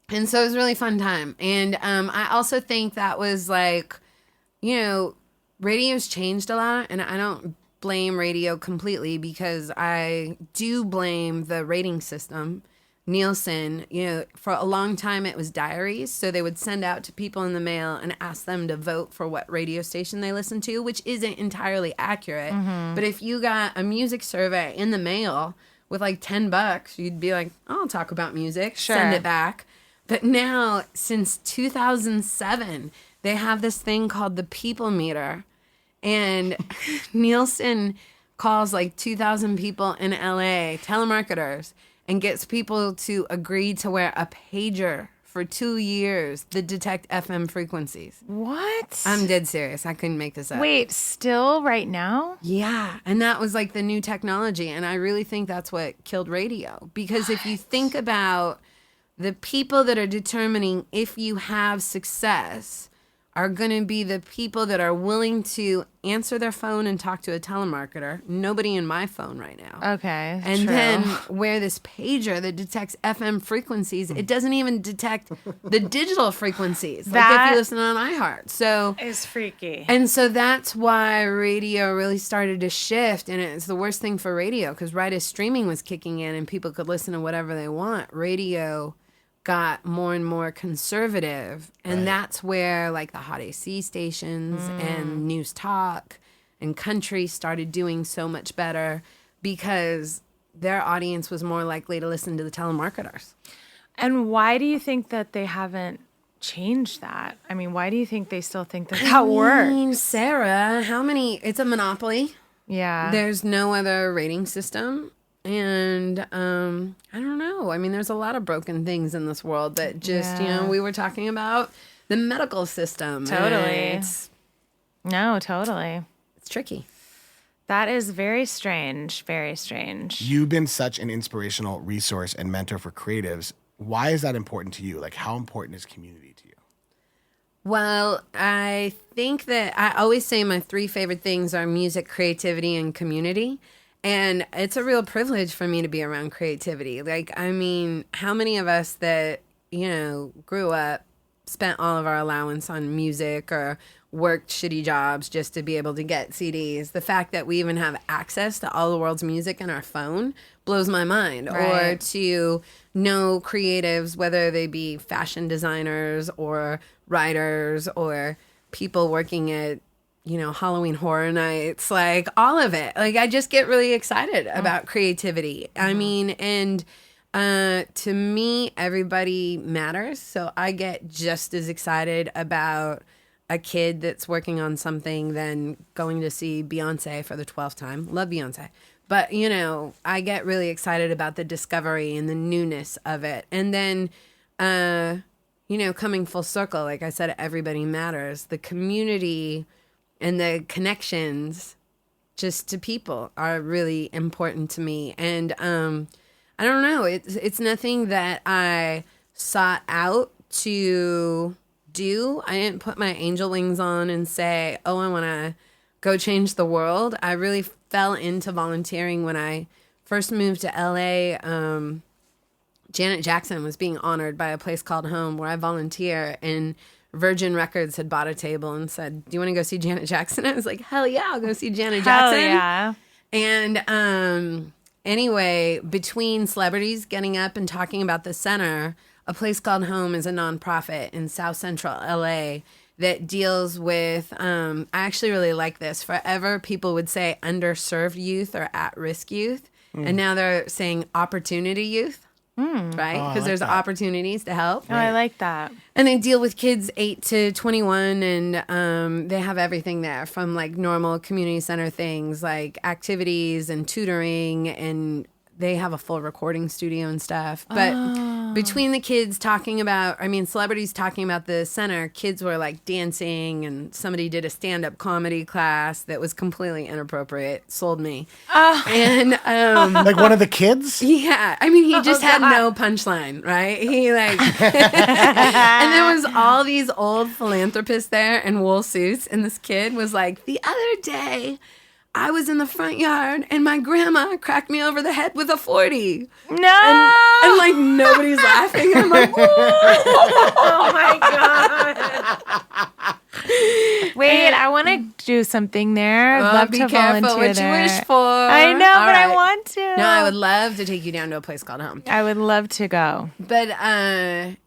And so it was a really fun time. And I also think that was, like, you know, radio's changed a lot. And I don't blame radio completely, because I do blame the rating system. Nielsen, you know, for a long time it was diaries. So they would send out to people in the mail and ask them to vote for what radio station they listen to, which isn't entirely accurate. But if you got a music survey in the mail with like $10, you'd be like, I'll talk about music, Sure. send it back. But now, since 2007, they have this thing called the People Meter. And Nielsen calls like 2,000 people in LA, telemarketers, and gets people to agree to wear a pager for 2 years that detect FM frequencies. What? I'm dead serious. I couldn't make this up. Wait, still right now? Yeah. And that was like the new technology. And I really think that's what killed radio. Because if you think about the people that are determining if you have success are going to be the people that are willing to answer their phone and talk to a telemarketer. Nobody in my phone right now. Okay. And true. then wear this pager that detects FM frequencies. It doesn't even detect the digital frequencies, like if That you listen on iHeart. So is freaky. and so that's why radio really started to shift. And it's the worst thing for radio because right as streaming was kicking in and people could listen to whatever they want, radio got more and more conservative. And that's where like the hot AC stations and news talk and country started doing so much better because their audience was more likely to listen to the telemarketers. And why do you think that they haven't changed that? I mean, why do you think they still think that that works? Sarah, how many? It's a monopoly. Yeah. There's no other rating system. And I don't know. I mean, there's a lot of broken things in this world that just, Yeah. we were talking about the medical system. Totally. It's No, totally. tricky. That is very strange. Very strange. You've been such an inspirational resource and mentor for creatives. Why is that important to you? Like, how important is community to you? Well, I think that I always say my 3 favorite things are music, creativity, and community. And it's a real privilege for me to be around creativity. Like, I mean, how many of us that, grew up, spent all of our allowance on music or worked shitty jobs just to be able to get CDs. The fact that we even have access to all the world's music in our phone blows my mind. Right. Or to know creatives, whether they be fashion designers or writers or people working at, Halloween Horror Nights, like all of it. Like I just get really excited about creativity. I mean, and to me, everybody matters. So I get just as excited about a kid that's working on something than going to see Beyonce for the 12th time. Love Beyonce. But, I get really excited about the discovery and the newness of it. And then, coming full circle, like I said, everybody matters. The community and the connections just to people are really important to me. And I don't know, it's nothing that I sought out to do. I didn't put my angel wings on and say, oh, I want to go change the world. I really fell into volunteering when I first moved to LA. Janet Jackson was being honored by a place called Home where I volunteer, and Virgin Records had bought a table and said, do you want to go see Janet Jackson? I was like, hell yeah, I'll go see Janet Jackson. Hell yeah. And anyway, between celebrities getting up and talking about the center, a place called Home is a nonprofit in South Central LA that deals with, I actually really like this. Forever, people would say underserved youth or at-risk youth. And now they're saying opportunity youth. Right? Oh, I Because like there's that. opportunities to help. Oh, I like that. And they deal with kids 8 to 21, and they have everything there from like normal community center things like activities and tutoring, and they have a full recording studio and stuff. But between the kids celebrities talking about the center, kids were like dancing, and somebody did a stand-up comedy class that was completely inappropriate. Sold me. And Like one of the kids? yeah, I mean, he just had no punchline, right? He like, and there was all these old philanthropists there in wool suits, and this kid was like, the other day, I was in the front yard, and my grandma cracked me over the head with a 40. No! And like, nobody's laughing. And I'm like, Oh my God. Wait, I want to do something there. I'd love be to careful volunteer what there. you wish for. I know, All but I right. want to. No, I would love to take you down to a place called home. I would love to go. But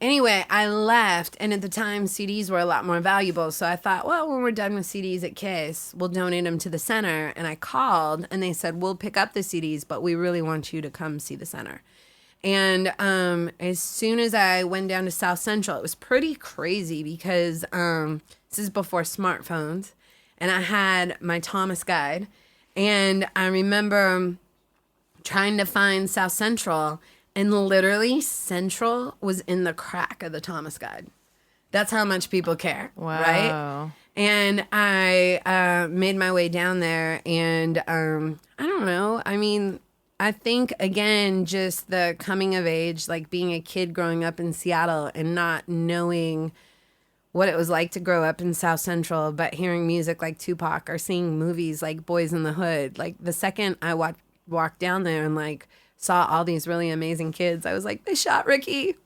anyway, I left, and at the time, CDs were a lot more valuable. So I thought, well, when we're done with CDs at KISS, we'll donate them to the center. And I called, and they said, we'll pick up the CDs, but we really want you to come see the center. And as soon as I went down to South Central, it was pretty crazy because this is before smartphones, and I had my Thomas guide, and I remember trying to find South Central, and literally Central was in the crack of the Thomas guide. That's how much people care, right? And I made my way down there, and I don't know. I mean, I think, again, just the coming of age, like being a kid growing up in Seattle and not knowing what it was like to grow up in South Central, but hearing music like Tupac or seeing movies like Boys in the Hood. Like the second I walked down there and like saw all these really amazing kids, I was like, they shot Ricky.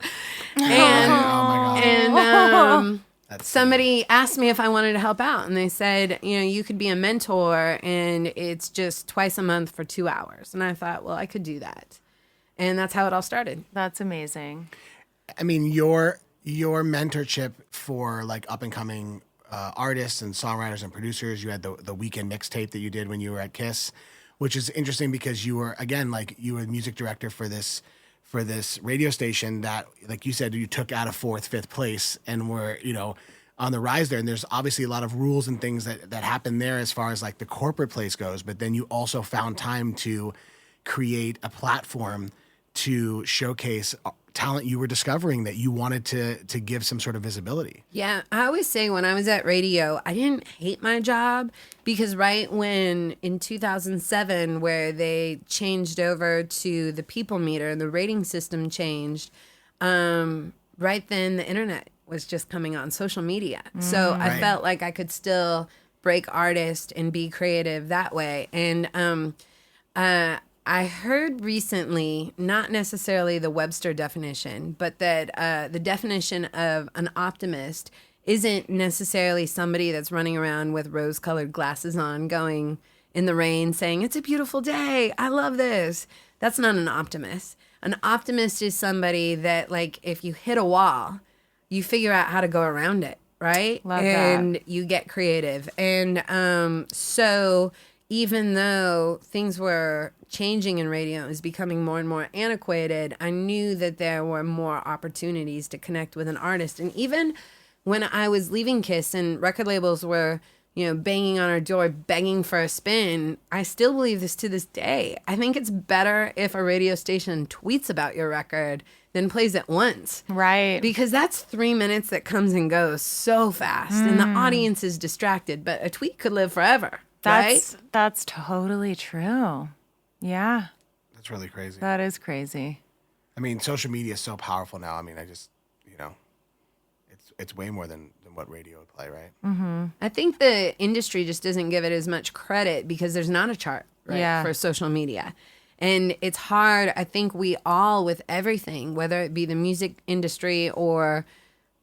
And, Oh my God. and That's somebody asked me if I wanted to help out, and they said, you know, you could be a mentor, and it's just twice a month for 2 hours. And I thought, well, I could do that. And that's how it all started. That's amazing. I mean, your mentorship for like up and coming artists and songwriters and producers. You had the weekend mixtape that you did when you were at KISS, which is interesting because you were, again, like you were music director for this radio station that, like you said, you took out of 4th, 5th place and were, you know, on the rise there. And there's obviously a lot of rules and things that happen there as far as like the corporate place goes. But then you also found time to create a platform to showcase talent you were discovering that you wanted to give some sort of visibility. Yeah, I always say when I was at radio, I didn't hate my job because right when in 2007, where they changed over to the people meter and the rating system changed, right then the internet was just coming on, social media. So I felt like I could still break artist and be creative that way. And I heard recently, not necessarily the Webster definition, but that the definition of an optimist isn't necessarily somebody that's running around with rose-colored glasses on, going in the rain, saying, it's a beautiful day, I love this. That's not an optimist. An optimist is somebody that, like, if you hit a wall, you figure out how to go around it, right? Love and that. you get creative. And so even though things were changing in radio, it was becoming more and more antiquated, I knew that there were more opportunities to connect with an artist. And even when I was leaving KISS and record labels were, you know, banging on our door, begging for a spin, I still believe this to this day. I think it's better if a radio station tweets about your record than plays it once. Right. Because that's 3 minutes that comes and goes so fast, and the audience is distracted, but a tweet could live forever. That's totally true. Yeah, That's really crazy. that is crazy. I mean, social media is so powerful now. I mean, it's way more than what radio would play, right? I think the industry just doesn't give it as much credit because there's not a chart, right, Yeah. for social media. And it's hard. I think we all, with everything, whether it be the music industry or,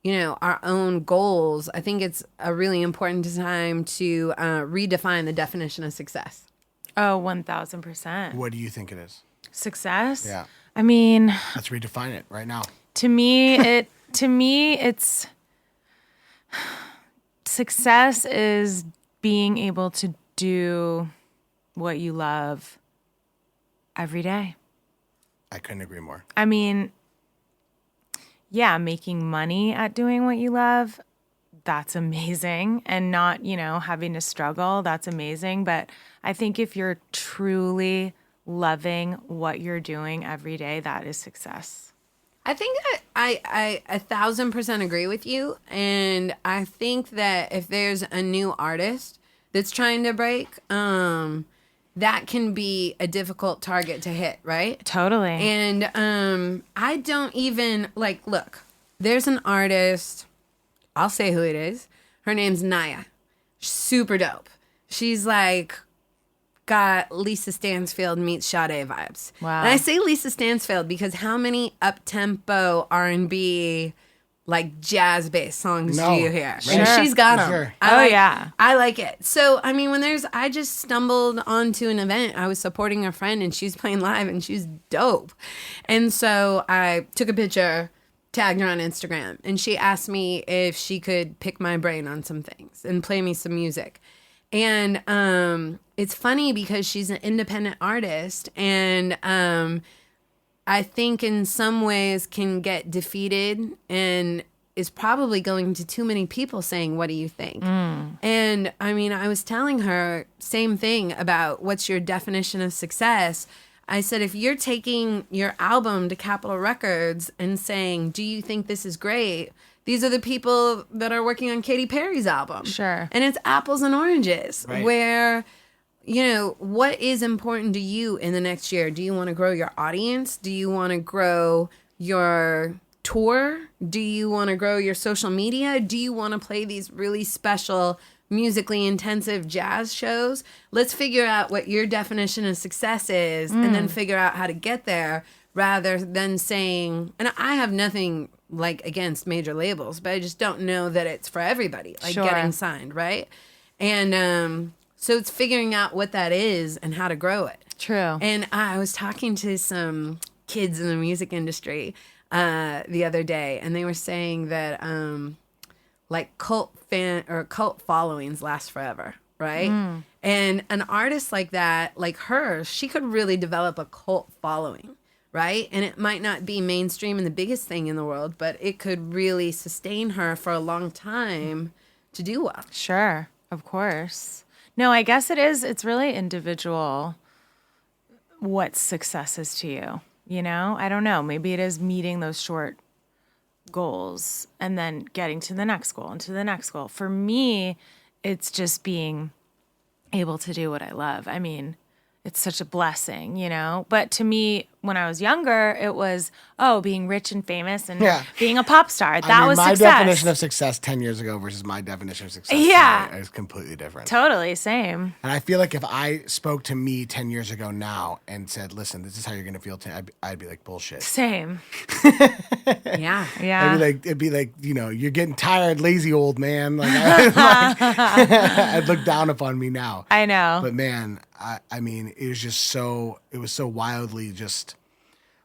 you know, our own goals, I think it's a really important time to redefine the definition of success. Oh, 1,000%. What do you think it is? Success? Yeah. I mean, Let's redefine it right now. to me, it's success is being able to do what you love every day. I couldn't agree more. I mean, yeah, making money at doing what you love, that's amazing. And not, you know, having to struggle, that's amazing. But I think if you're truly loving what you're doing every day, that is success. I think that I 1,000% agree with you. And I think that if there's a new artist that's trying to break, that can be a difficult target to hit, right? Totally. And I don't even, like, look, there's an artist, I'll say who it is. Her name's Naya. Super dope. She's like got Lisa Stansfield meets Sade vibes. Wow. And I say Lisa Stansfield because how many up-tempo R&B like jazz-based songs No. do you hear? Sure. And she's got them. Sure. I like it. So, I mean, I just stumbled onto an event. I was supporting a friend and she's playing live and she's dope. And so I took a picture, tagged her on Instagram, and she asked me if she could pick my brain on some things and play me some music. And it's funny because she's an independent artist and I think in some ways can get defeated and is probably going to too many people saying, what do you think? And I mean, I was telling her same thing about what's your definition of success. I said, if you're taking your album to Capitol Records and saying, do you think this is great? These are the people that are working on Katy Perry's album. Sure. And it's apples and oranges, Right. where, you know, what is important to you in the next year? Do you want to grow your audience? Do you want to grow your tour? Do you want to grow your social media? Do you want to play these really special musically intensive jazz shows? Let's figure out what your definition of success is and then figure out how to get there, rather than saying, and I have nothing like against major labels, but I just don't know that it's for everybody, like Sure. getting signed, right? And so it's figuring out what that is and how to grow it. True. And I was talking to some kids in the music industry the other day, and they were saying that like cult followings last forever, right? And an artist like that, like her, she could really develop a cult following, right? And it might not be mainstream and the biggest thing in the world, but it could really sustain her for a long time to do well. Sure, of course. No, I guess it's really individual what success is to you, you know? I don't know. Maybe it is meeting those short goals and then getting to the next goal and to the next goal. For me, it's just being able to do what I love. I mean, it's such a blessing, you know? But to me, when I was younger, it was, being rich and famous and being a pop star. That was my success. definition of success 10 years ago versus my definition of success Yeah. today is completely different. Totally, same. And I feel like if I spoke to me 10 years ago now and said, listen, this is how you're going to feel, I'd be like, bullshit. Same. Yeah. Yeah. It'd be like, you know, you're getting tired, lazy old man. Like, I'd look down upon me now. I know. But man, I mean, it was so wildly just,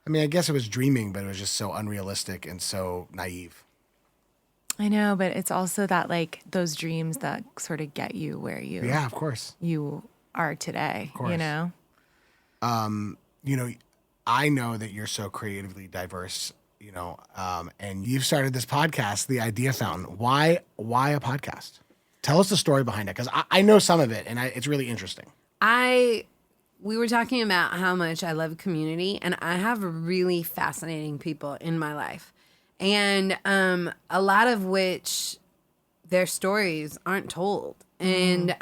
I mean, I guess it was dreaming, but it was just so unrealistic and so naive. I know, but it's also that like those dreams that sort of get you where Yeah, of course. you are today, course. you know? You know, I know that you're so creatively diverse, you know, and you've started this podcast, The Idea Fountain. Why a podcast? Tell us the story behind it, because I know some of it, and it's really interesting. We were talking about how much I love community, and I have really fascinating people in my life. And a lot of which their stories aren't told. And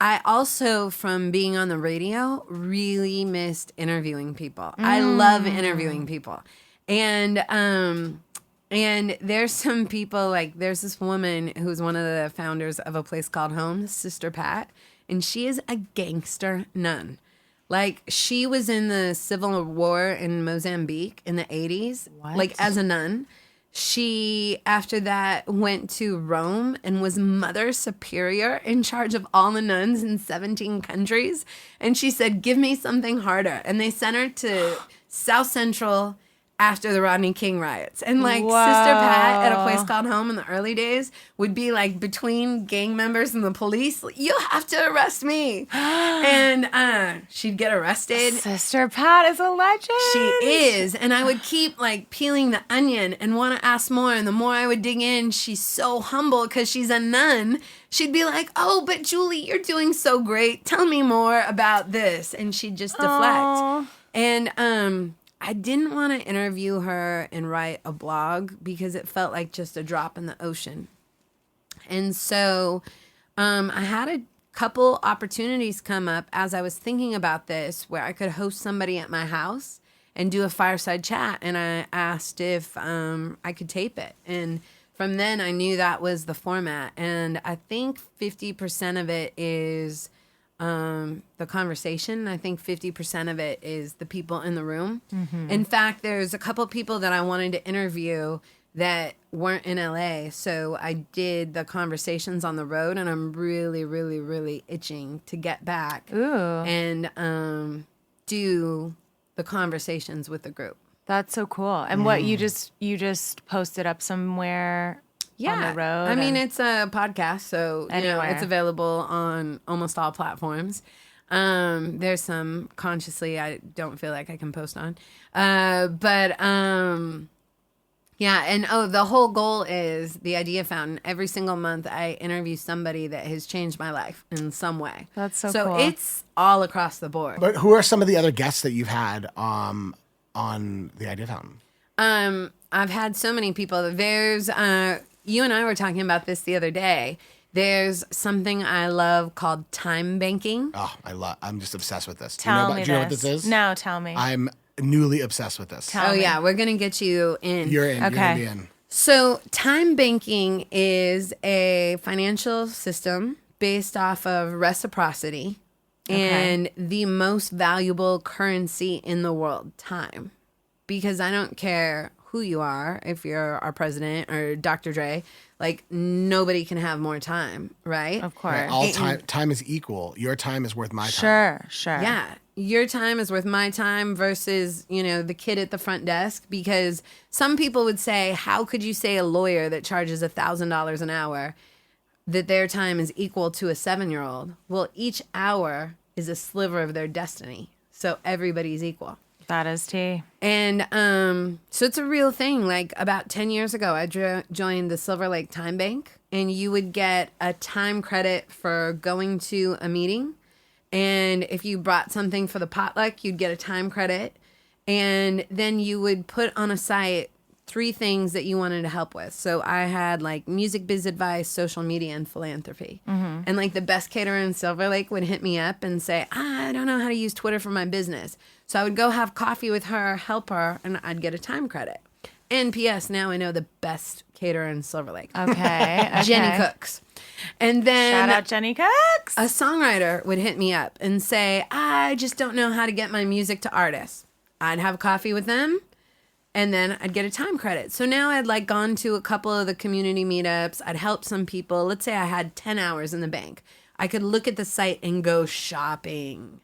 I also, from being on the radio, really missed interviewing people. I love interviewing people. And there's some people, like there's this woman who's one of the founders of a place called Home, Sister Pat. And she is a gangster nun. Like, she was in the Civil War in Mozambique in the 80s, like as a nun. She, after that, went to Rome and was Mother Superior in charge of all the nuns in 17 countries. And she said, give me something harder. And they sent her to South Central after the Rodney King riots. And like Sister Pat at a place called Home in the early days would be like between gang members and the police, you have to arrest me. And she'd get arrested. Sister Pat is a legend. She is. And I would keep like peeling the onion and want to ask more. And the more I would dig in, she's so humble because she's a nun. She'd be like, oh, but Julie, you're doing so great. Tell me more about this. And she'd just deflect. Aww. And I didn't want to interview her and write a blog because it felt like just a drop in the ocean. And so I had a couple opportunities come up as I was thinking about this where I could host somebody at my house and do a fireside chat. And I asked if I could tape it. And from then I knew that was the format. And I think 50% of it is the conversation. I think 50% of it is the people in the room. In fact, there's a couple people that I wanted to interview that weren't in LA. So I did the conversations on the road, and I'm really, really, really itching to get back and do the conversations with the group. That's so cool. And what you just posted up somewhere on the road? I mean, it's a podcast, so Anywhere. it's available on almost all platforms. There's some consciously I don't feel like I can post on. Yeah, and the whole goal is the Idea Fountain. Every single month I interview somebody that has changed my life in some way. That's so So cool. it's all across the board. But who are some of the other guests that you've had on the Idea Fountain? I've had so many people. There's you and I were talking about this the other day. There's something I love called time banking. Oh, I'm just obsessed with this. Tell me do you know what this is? No, tell me. I'm newly obsessed with this. Tell me. Yeah, we're gonna get you in. You're in. You're Okay. gonna be in. So, time banking is a financial system based off of reciprocity and the most valuable currency in the world, time. Because I don't care who you are, if you're our president or Dr. Dre, like nobody can have more time, right? Of course. Right, all time is equal. Your time is worth my time. Sure. Yeah. Your time is worth my time versus, the kid at the front desk. Because some people would say, how could you say a lawyer that charges $1,000 an hour that their time is equal to a 7-year-old? Well, each hour is a sliver of their destiny. So everybody's equal. That is tea. And so it's a real thing. Like about 10 years ago, I joined the Silver Lake Time Bank, and you would get a time credit for going to a meeting. And if you brought something for the potluck, you'd get a time credit. And then you would put on a site 3 things that you wanted to help with. So I had like music biz advice, social media, and philanthropy. And like the best caterer in Silver Lake would hit me up and say, I don't know how to use Twitter for my business. So I would go have coffee with her, help her, and I'd get a time credit. And P.S. now I know the best caterer in Silver Lake. Okay. Jenny Cooks. And then Shout out Jenny Cooks. a songwriter would hit me up and say, I just don't know how to get my music to artists. I'd have coffee with them, and then I'd get a time credit. So now I'd like gone to a couple of the community meetups. I'd helped some people. Let's say I had 10 hours in the bank. I could look at the site and go shopping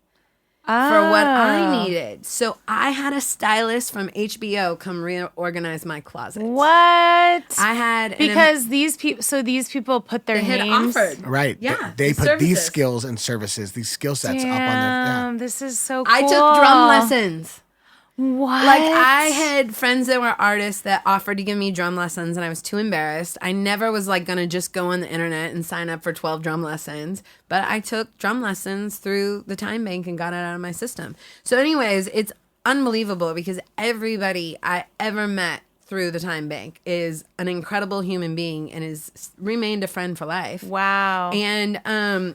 for what I needed. So I had a stylist from HBO come reorganize my closet. What? I had because these people put their they had names. offered. Right. Yeah. They put these services. skills and services, these skill sets up on their. Damn, this is so cool. I took drum lessons. What? Like I had friends that were artists that offered to give me drum lessons, and I was too embarrassed. I never was like gonna just go on the internet and sign up for 12 drum lessons, but I took drum lessons through the time bank and got it out of my system. So anyways, it's unbelievable because everybody I ever met through the time bank is an incredible human being and has remained a friend for life. Wow. And,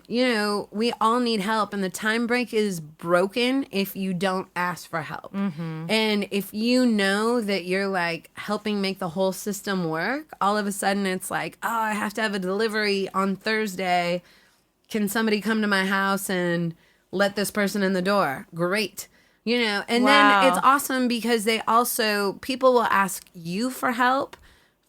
we all need help. And the time break is broken if you don't ask for help. And if you know that you're like helping make the whole system work, all of a sudden it's like, oh, I have to have a delivery on Thursday. Can somebody come to my house and let this person in the door? Great. And Wow. then it's awesome because people will ask you for help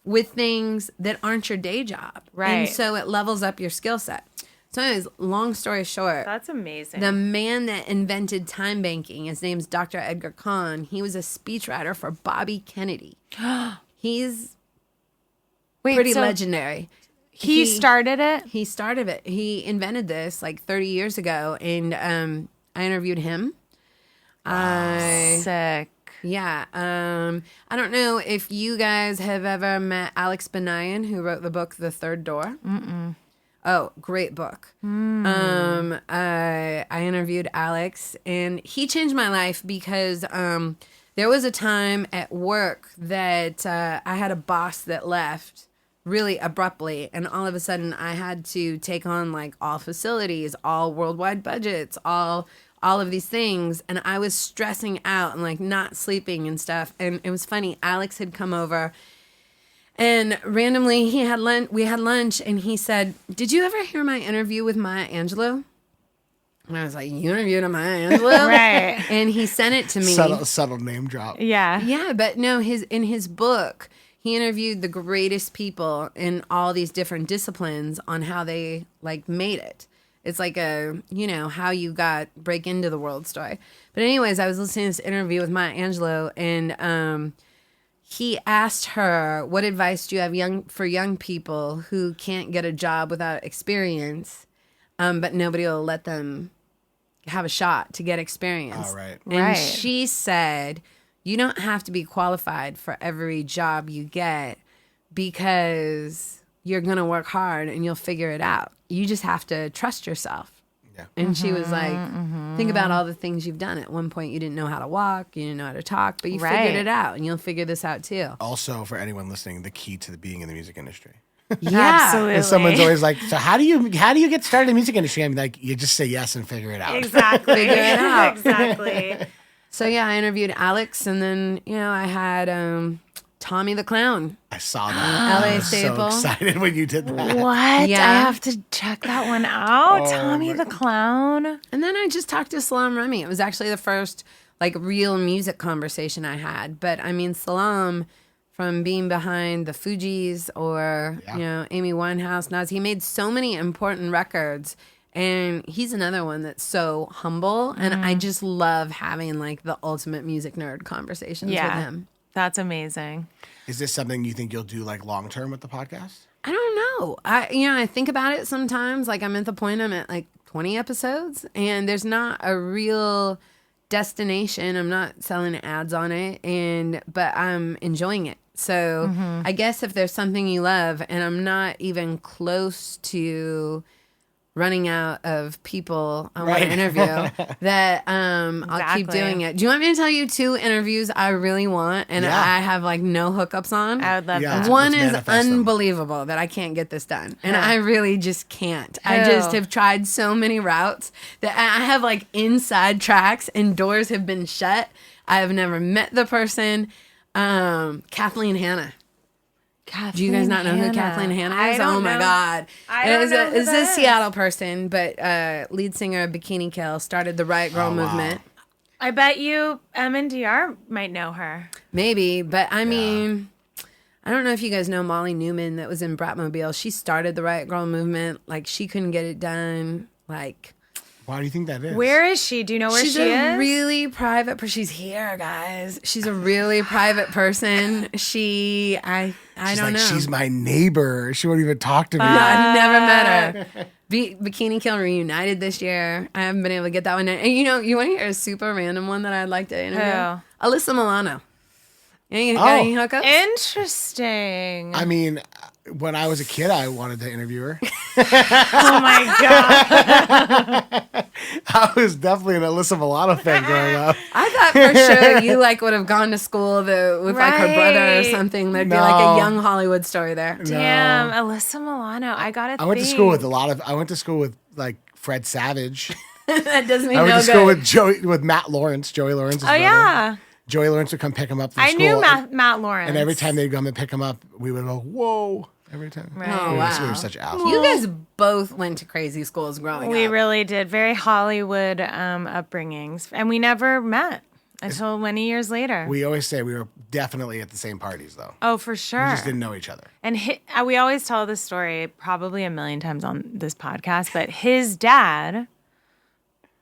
with things that aren't your day job. Right. And so it levels up your skill set. So anyways, long story short, That's amazing. the man that invented time banking, his name's Dr. Edgar Kahn. He was a speechwriter for Bobby Kennedy. He's Wait, pretty so legendary. He started it? He started it. He invented this like 30 years ago, and I interviewed him. Sick. Yeah. I don't know if you guys have ever met Alex Benayan, who wrote the book The Third Door. Oh, great book. I interviewed Alex, and he changed my life because there was a time at work that I had a boss that left really abruptly, and all of a sudden I had to take on like all facilities, all worldwide budgets, all of these things, and I was stressing out and like not sleeping and stuff. And it was funny, Alex had come over and randomly we had lunch, and he said, did you ever hear my interview with Maya Angelou? And I was like, you interviewed Maya Angelou? Right. And he sent it to me. Subtle name drop. Yeah. Yeah, but no, in his book, he interviewed the greatest people in all these different disciplines on how they like made it. It's like a, how you break into the world story. But anyways, I was listening to this interview with Maya Angelou, and he asked her, what advice do you have for young people who can't get a job without experience, but nobody will let them have a shot to get experience. Oh, right. And Right. she said, you don't have to be qualified for every job you get because you're going to work hard and you'll figure it out. You just have to trust yourself. Yeah. And she was like, think about all the things you've done. At one point, you didn't know how to walk, you didn't know how to talk, but you Right. figured it out, and you'll figure this out too. Also, for anyone listening, the key to being in the music industry. Yeah. Absolutely. And someone's always like, so how do you get started in the music industry? I'm like, you just say yes and figure it out. Exactly. Figure it out. Exactly. So yeah, I interviewed Alex, and then, I had Tommy the Clown. I saw that. LA I was staple. so excited when you did that. What? Yeah. I have to check that one out. Tommy the Clown. And then I just talked to Salam Remy. It was actually the first like real music conversation I had. But I mean, Salam, from being behind the Fugees or, Amy Winehouse, Nas, he made so many important records. And he's another one that's so humble. And I just love having like the ultimate music nerd conversations with him. That's amazing. Is this something you think you'll do like long term with the podcast? I don't know. I think about it sometimes. Like I'm at the point I'm at like 20 episodes, and there's not a real destination. I'm not selling ads on it, but I'm enjoying it. So I guess if there's something you love, and I'm not even close to running out of people I want to interview, that I'll keep doing it. Do you want me to tell you 2 interviews I really want and I have like no hookups on? I would love Yeah. that. One Let's is manifest them. unbelievable that I can't get this done. And I really just can't. I just have tried so many routes that I have like inside tracks and doors have been shut. I have never met the person. Kathleen Hanna. Do you guys not know who Kathleen Hanna is? I don't Oh my know. God. I don't know who It's that a is. Seattle person, but lead singer of Bikini Kill started the Riot Girl movement. I bet you M&DR might know her. Maybe, but I mean, I don't know if you guys know Molly Newman that was in Bratmobile. She started the Riot Girl movement. Like, she couldn't get it done. Like, Why do you think that is? Where is she? Do you know where she's she a is? really private she's here, guys. She's a really private person. I She's don't like, know. she's my neighbor. She won't even talk to me. I've never met her. Bikini Kill reunited this year. I haven't been able to get that one in. And you want to hear a super random one that I'd like to interview? Who? Alyssa Milano. Got any hookups? Interesting. I mean, when I was a kid, I wanted to interview her. Oh my God. I was definitely an Alyssa Milano fan growing up. I thought for sure you would have gone to school with like her brother or Right. something. There'd be No. like a young Hollywood story there. Damn, Alyssa Milano. I went to school with I went to school with like Fred Savage. That doesn't mean I went no to school good. with Matt Lawrence, Joey Lawrence's Oh brother. yeah, Joey Lawrence would come pick him up from I school. knew Matt Lawrence. And every time they'd come and pick him up, we would go, whoa, every time. Right. Oh, We wow. were such assholes. You guys both went to crazy schools growing We up. really did. Very Hollywood upbringings, and we never met until many years later. We always say we were definitely at the same parties, though. Oh, for sure. We just didn't know each other. And we always tell this story probably a million times on this podcast, but his dad,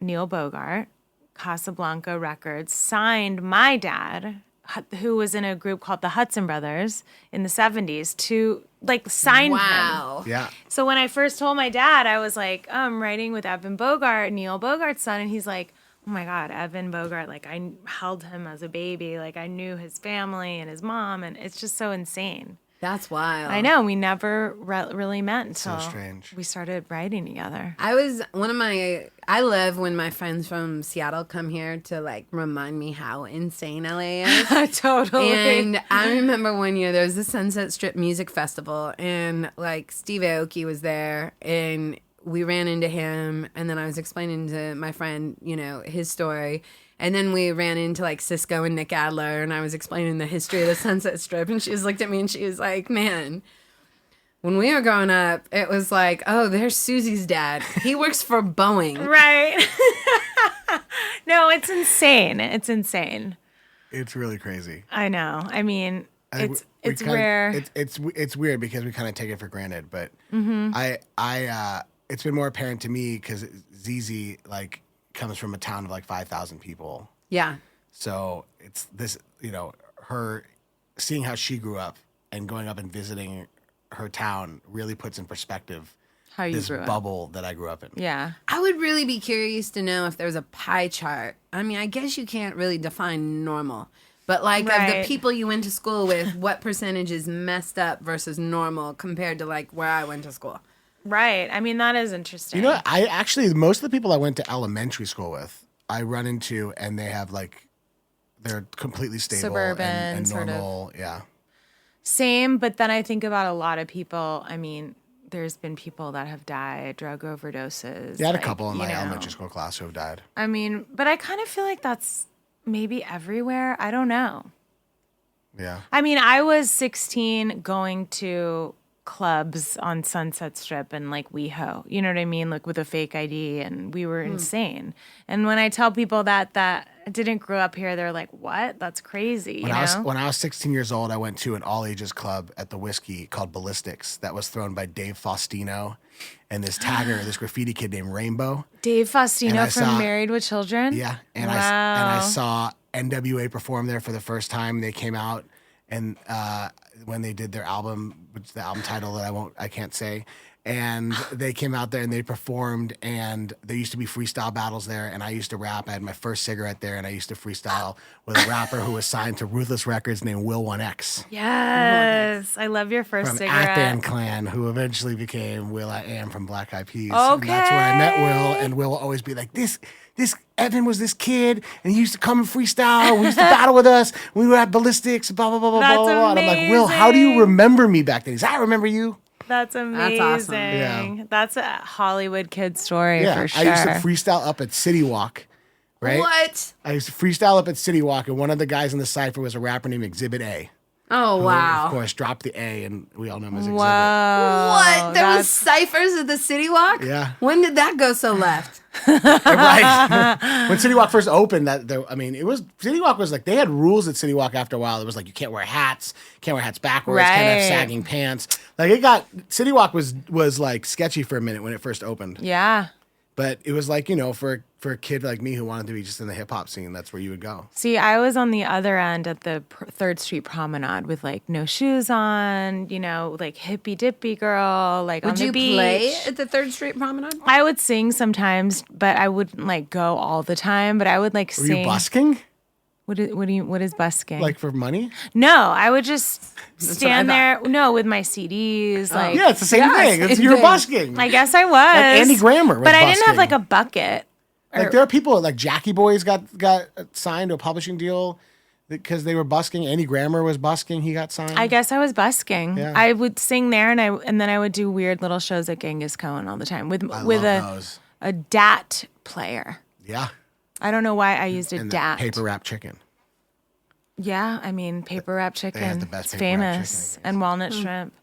Neil Bogart, Casablanca Records, signed my dad, who was in a group called the Hudson Brothers in the 70s, to sign him. Wow. Yeah. So when I first told my dad, I was like, I'm writing with Evan Bogart, Neil Bogart's son. And he's like, oh my God, Evan Bogart, I held him as a baby. I knew his family and his mom. And it's just so insane. That's wild. I know. We never really met until strange. we started writing together. I love when my friends from Seattle come here to remind me how insane LA is. Totally. And I remember one year there was the Sunset Strip Music Festival, and Steve Aoki was there, and we ran into him, and then I was explaining to my friend, his story. And then we ran into Cisco and Nick Adler, and I was explaining the history of the Sunset Strip, and she just looked at me and she was like, man, when we were growing up, it was like, oh, there's Susie's dad. He works for Boeing. Right. No, it's insane. It's insane. It's really crazy. I know. I mean, I think it's rare. It's weird because we kind of take it for granted, but it's been more apparent to me because ZZ like comes from a town of like 5,000 people. Yeah. So it's this, her seeing how she grew up and going up and visiting her town really puts in perspective How you this grew up. bubble that I grew up in. Yeah. I would really be curious to know if there's a pie chart. I mean, I guess you can't really define normal, but like of Right. the people you went to school with, what percentage is messed up versus normal compared to like where I went to school? Right. I mean, that is interesting. You know, I actually, most of the people I went to elementary school with, I run into and they have like, they're completely stable Suburban, and sort of. normal. Yeah. Same, but then I think about a lot of people. I mean, there's been people that have died, drug overdoses. Yeah, I had a like, couple in my you know. elementary school class who have died. I mean, but I kind of feel like that's maybe everywhere. I don't know. Yeah. I mean, I was 16 going to clubs on Sunset Strip and like WeHo, you know what I mean? Like with a fake ID, and we were insane. And when I tell people that didn't grow up here, they're like, what? That's crazy. When I was 16 years old, I went to an all ages club at the Whiskey called Ballistics that was thrown by Dave Faustino and this tagger, this graffiti kid named Rainbow. Dave And Faustino I from saw- Married with Children? Yeah, and Wow. I saw NWA perform there for the first time. They came out and when they did their album, which is the album title that I can't say, and they came out there and they performed, and there used to be freestyle battles there, and I used to rap. I had my first cigarette there, and I used to freestyle with a rapper who was signed to Ruthless Records named Will 1X. Yes. I love your first From cigarette. Afghan Clan, who eventually became Will I Am from Black Eyed Peas. And that's where I met Will, and Will will always be like, this Evan was this kid, and he used to come and freestyle. We used to battle with us. We were at Ballistics, blah, blah, blah, blah, That's blah, blah. And I'm like, Will, how do you amazing. remember me back then? He's, I remember you. That's amazing. awesome. Yeah. That's a Hollywood kid story Yeah, for sure. I used to freestyle up at City Walk, right? What? I used to freestyle up at City Walk, and one of the guys in the cypher was a rapper named Exhibit A. Oh, Who, wow. Of course, dropped the A, and we all know him as Exhibit. Whoa. What? There was that's- ciphers at the City Walk? Yeah. When did that go so left? Right. When City Walk first opened, City Walk was like, they had rules at City Walk after a while. It was like, you can't wear hats, backwards, can't have Right. sagging pants. Like City Walk was like sketchy for a minute when it first opened. Yeah. But it was like, for a kid like me who wanted to be just in the hip hop scene, that's where you would go. See, I was on the other end at the 3rd Street Promenade with like no shoes on, like hippy dippy girl, like on Would the you beach. play at the 3rd Street Promenade? I would sing sometimes, but I wouldn't like go all the time. But I would like Were sing. you busking? What is busking? Like for money? No, I would just what I stand there. thought. No, with my CDs. Like, Yeah, it's the same Yes, thing. it You're did. busking. I guess I was. Andy Grammer was but I didn't have busking. like a bucket. Like there are people like Jackie Boys got signed to a publishing deal because they were busking. Andy Grammer was busking. He got signed. I guess I was busking. Yeah. I would sing there, and then I would do weird little shows at Genghis Cohen all the time with I with love those. a DAT player. Yeah. I don't know why I used a And the DAT. paper wrap chicken. Yeah, I mean paper wrap chicken. have the best It's paper wrap famous, chicken, I and walnut shrimp.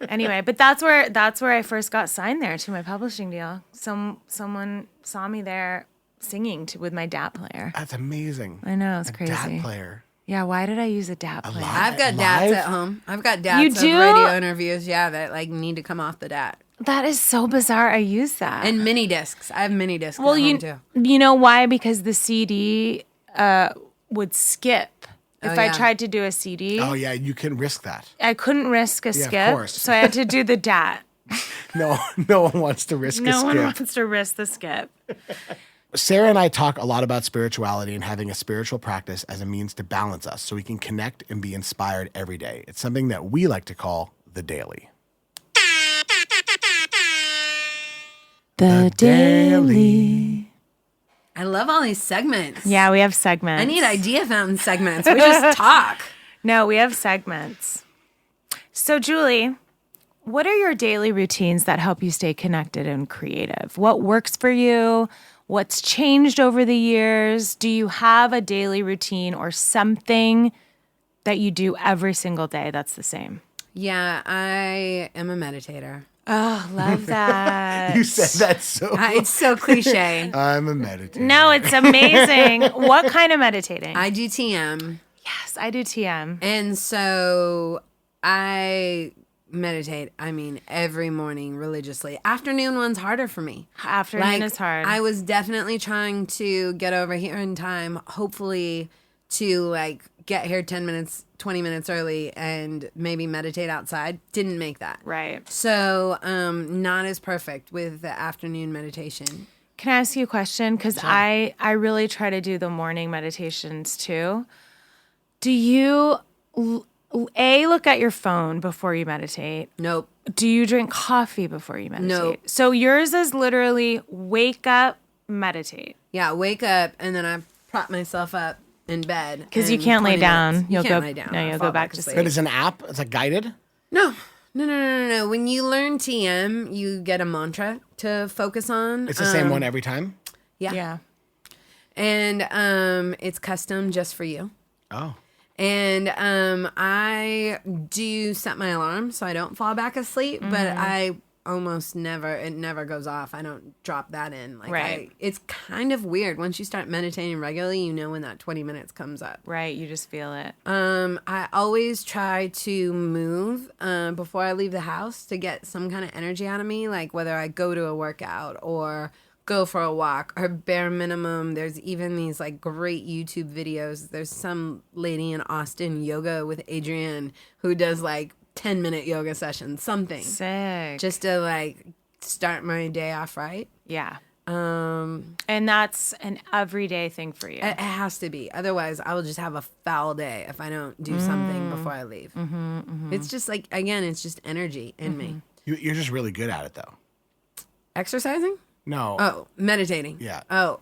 Anyway, but that's where I first got signed there to my publishing deal. Someone saw me there singing with my DAT player. That's amazing. I know, it's A crazy. DAT player. Yeah, why did I use a DAT player? I've got Live? dads at home. I've got dads You of do? radio interviews, that like need to come off the dat. That is so bizarre. I use that. And mini discs. I have mini discs well, at home you too. you know why? Because the CD would skip. If I yeah. tried to do a CD, Oh yeah, you can risk that. I couldn't risk a of skip, course. so I had to do the DAT. No one wants to risk a No one skip. wants to risk the skip. Sarah and I talk a lot about spirituality and having a spiritual practice as a means to balance us so we can connect and be inspired every day. It's something that we like to call the daily. The daily. I love all these segments. Yeah, we have segments. I need idea fountain segments. We just talk. No, we have segments. So, Julie, what are your daily routines that help you stay connected and creative? What works for you? What's changed over the years? Do you have a daily routine or something that you do every single day that's the same? Yeah, I am a meditator. Oh, love that. You said that so. It's so cliche. I'm a meditator. No, it's amazing. What kind of meditating? I do TM. Yes. Yes, I do TM. And so I meditate, every morning religiously. Afternoon one's harder for me. Afternoon is hard. I was definitely trying to get over here in time, hopefully to get here 10 minutes, 20 minutes early and maybe meditate outside. Didn't make that. Right. So not as perfect with the afternoon meditation. Can I ask you a question? Because I really try to do the morning meditations too. Do you, look at your phone before you meditate? Nope. Do you drink coffee before you meditate? Nope. So yours is literally wake up, meditate. Yeah, wake up and then I prop myself up in bed. Because you can't lay down. You can't lay down. No, you'll Fall go back to sleep. But it's an app? It's like guided? No. When you learn TM, you get a mantra to focus on. It's the same one every time? Yeah. And it's custom just for you. Oh. And I do set my alarm so I don't fall back asleep, but I almost never, it never goes off. I don't drop that in. Right. It's kind of weird. Once you start meditating regularly, you know when that 20 minutes comes up. Right. You just feel it. I always try to move before I leave the house to get some kind of energy out of me, like whether I go to a workout or go for a walk or bare minimum. There's even these great YouTube videos. There's some lady in Austin, Yoga with Adrienne, who does 10-minute yoga sessions, something. Sick. Just to start my day off right. Yeah. And that's an everyday thing for you. It has to be. Otherwise, I will just have a foul day if I don't do something before I leave. It's just again, it's just energy in me. You're just really good at it, though. Exercising? No. Oh, meditating. Yeah. Oh,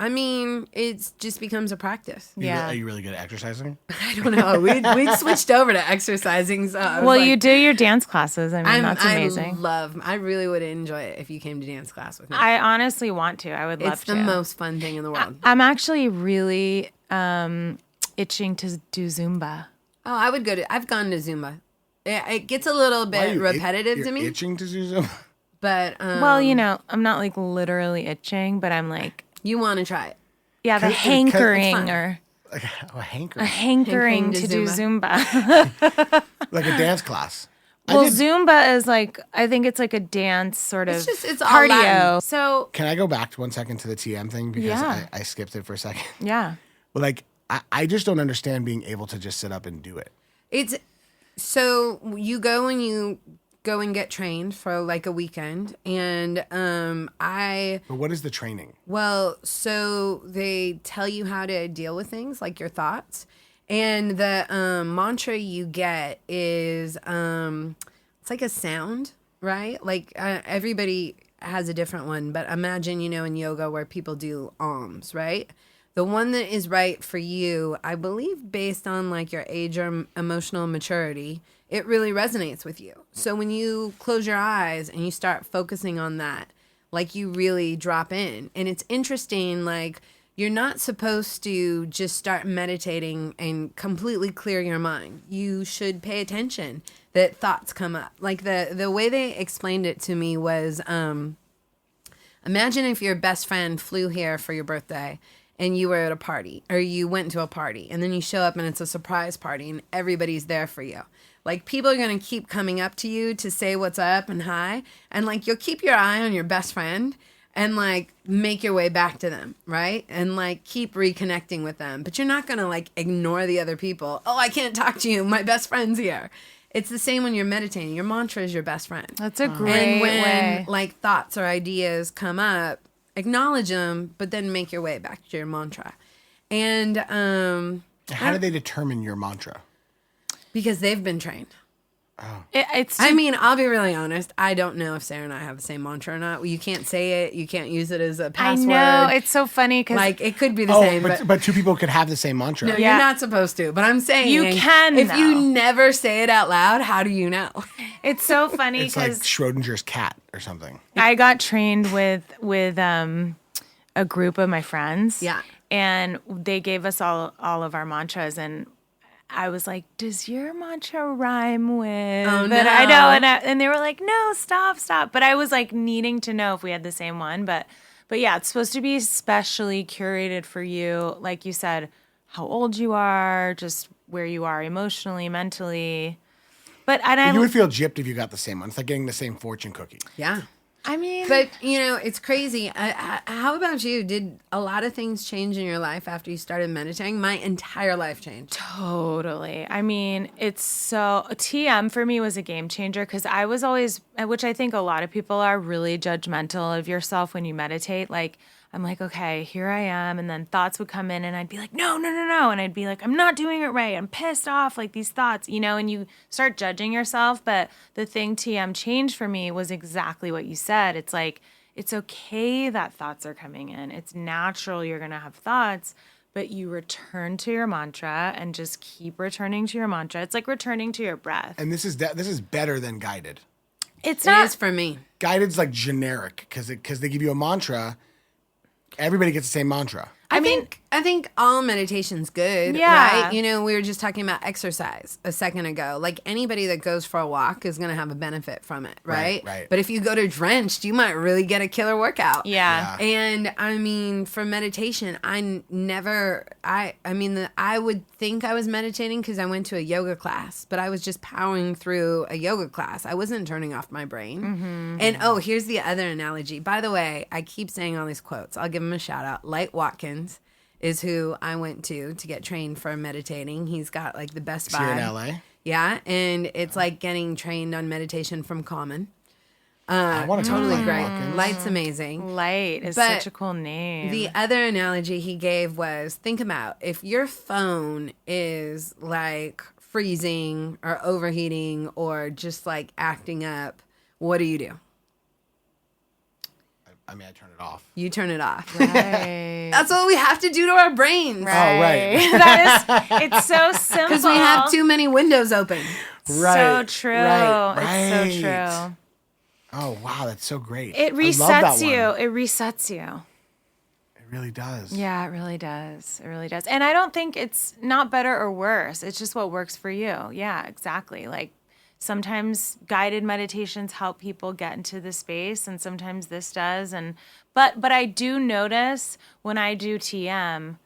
it just becomes a practice. Yeah. Are you really good at exercising? I don't know. We switched over to exercising. So I was Well, you do your dance classes. That's amazing. I really would enjoy it if you came to dance class with me. I honestly want to. I would love It's to. the most fun thing in the world. I'm actually really itching to do Zumba. Oh, I would go to. I've gone to Zumba. It gets a little bit repetitive to me. You're itching to do Zumba? But Well, I'm not literally itching, but I'm you want to try it. yeah, the It's hankering fun. or Like a hanker. a hankering Hankering to to do Zumba. Zumba. Like a dance class. Well, Zumba is I think it's a dance sort of It's all cardio. Latin. So Can I go back 1 second to the TM thing? Because Yeah. I skipped it for a second. yeah, Well, I just don't understand being able to just sit up and do it. It's so you go and get trained for a weekend, and But what is the training? so they tell you how to deal with things like your thoughts, and the mantra you get is it's like a sound, right? Everybody has a different one, but imagine in yoga where people do alms, right? The one that is right for you, I believe, based on your age or emotional maturity, it really resonates with you. So when you close your eyes and you start focusing on that, you really drop in. And it's interesting, you're not supposed to just start meditating and completely clear your mind. You should pay attention that thoughts come up. The way they explained it to me was, imagine if your best friend flew here for your birthday and you were at a party, or you went to a party, and then you show up and it's a surprise party and everybody's there for you. People are going to keep coming up to you to say what's up and hi. And you'll keep your eye on your best friend and make your way back to them, right? And keep reconnecting with them. But you're not going to ignore the other people. Oh, I can't talk to you. My best friend's here. It's the same when you're meditating. Your mantra is your best friend. that's a great And when way. thoughts or ideas come up, acknowledge them, but then make your way back to your mantra. And How do they determine your mantra? because they've been trained. It's I'll be really honest. I don't know if Sarah and I have the same mantra or not. You can't say it. You can't use it as a I password. know it's so funny because it could be the same, but two people could have the same mantra. no, Yeah. you're not supposed to. But I'm saying You can, If you though. never say it out loud, how do you know? it's so funny It's like because Schrodinger's cat or something. I got trained with a group of my friends. Yeah. And they gave us all of our mantras, and I was like, "Does your mantra rhyme with?" Oh, And no. I know, and they were like, "No, stop." But I was needing to know if we had the same one. But yeah, it's supposed to be specially curated for you, like you said, how old you are, just where you are emotionally, mentally. But You would feel gypped if you got the same one. It's like getting the same fortune cookie. Yeah. I mean, But, it's crazy. How about you? Did a lot of things change in your life after you started meditating? My entire life changed. totally. I mean, it's so TM for me was a game changer because I was always, which I think a lot of people are, really judgmental of yourself when you meditate. Like, I'm like, okay, here I am. And then thoughts would come in and I'd be like, no. And I'd be like, I'm not doing it right. I'm pissed off. Like these thoughts, and you start judging yourself. But the thing TM changed for me was exactly what you said. It's like, it's okay that thoughts are coming in. It's natural you're going to have thoughts, but you return to your mantra and just keep returning to your mantra. It's like returning to your breath. And this is better than guided. It's It not is for me. Guided's like generic because they give you a mantra. Everybody gets the same mantra. I think all meditation's good, Yeah. right? We were just talking about exercise a second ago. Like anybody that goes for a walk is going to have a benefit from it, right? Right. But if you go to drenched, you might really get a killer workout. Yeah. And I mean, for meditation, I would think I was meditating because I went to a yoga class, but I was just powering through a yoga class. I wasn't turning off my brain. Mm-hmm. And here's the other analogy. By the way, I keep saying all these quotes. I'll give him a shout out. Light Watkins is who I went to get trained for meditating. He's got like the best Here in vibe. LA. Yeah, and it's like getting trained on meditation from Common. I want to Totally Light great. Watkins. Light's amazing. Light is But such a cool name. The other analogy he gave was, think about if your phone is like freezing or overheating or just like acting up, what do? I mean, I turn it off. You turn it off. Right. That's what we have to do to our brains. Right. It's so simple. Because we have too many windows open. Right. So true. Right. It's so true. Oh, wow. That's so great. It I love resets that you. one. It resets you. It really does. Yeah, it really does. It really does. And I don't think it's not better or worse. It's just what works for you. Yeah, exactly. Like sometimes guided meditations help people get into the space and sometimes this does. But I do notice when I do TM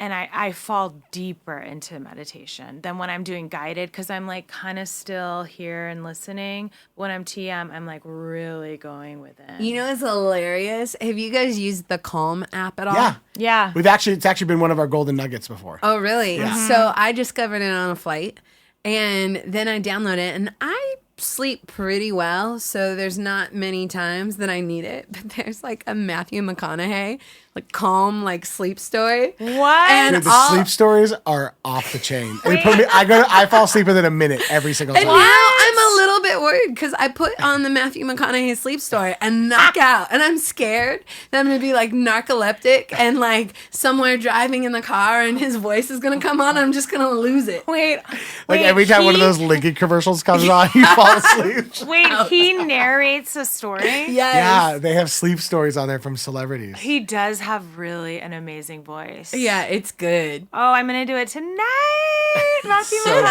and I fall deeper into meditation than when I'm doing guided because I'm like kind of still here and listening. When I'm TM, I'm like really going within. You know, it's hilarious. Have you guys used the Calm app at all? Yeah. Yeah. It's actually been one of our golden nuggets before. Oh, really? So I discovered it on a flight and then I download it and I sleep pretty well. So there's not many times that I need it. But there's like a Matthew McConaughey, like calm, like sleep story. What? And Dude, the all- sleep stories are off the chain. They put me, I fall asleep within a minute every single time. And now I'm a little bit worried because I put on the Matthew McConaughey sleep story and knock out. And I'm scared that I'm going to be like narcoleptic and like somewhere driving in the car and his voice is going to come on. And I'm just going to lose it. Wait. Like every time one of those Lincoln commercials comes on, you fall asleep. Wait, he narrates a story? Yes. Yeah, they have sleep stories on there from celebrities. He does have really an amazing voice. Yeah, it's good. Oh, I'm going to do it tonight. Matthew So McConaughey.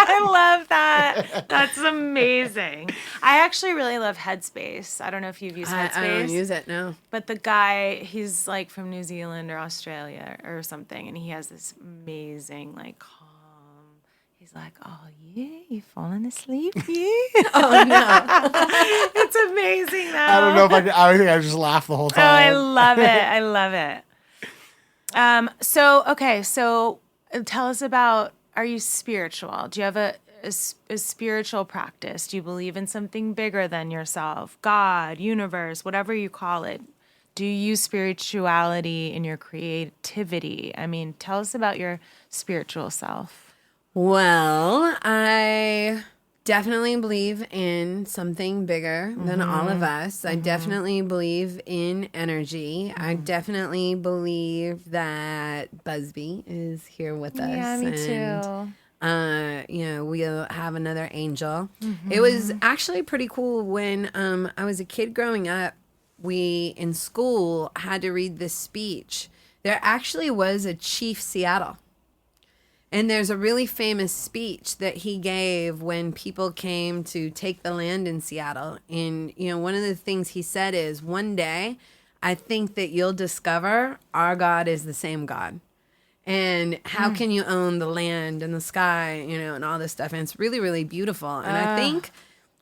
I love that. That's amazing. I actually really love Headspace. I don't know if you've used Headspace. I don't use it, no. But the guy, he's like from New Zealand or Australia or something, and he has this amazing, like, calm. He's like, oh, yeah, you falling asleep, yeah? Oh, no. It's amazing, though. I don't know if I think I just laugh the whole Oh, I time. love it. I love it. So tell us about, are you spiritual? Do you have a spiritual practice? Do you believe in something bigger than yourself? God, universe, whatever you call it. Do you use spirituality in your creativity? I mean, tell us about your spiritual self. Well, I definitely believe in something bigger than all of us. I definitely believe in energy. I definitely believe that Busby is here with us. Yeah, me and, too. we'll have another angel. It was actually pretty cool when I was a kid growing up. We, in school, had to read this speech. There actually was a Chief Seattle. And there's a really famous speech that he gave when people came to take the land in Seattle. And, one of the things he said is, one day, I think that you'll discover our God is the same God. And how can you own the land and the sky, and all this stuff. And it's really, really beautiful. And I think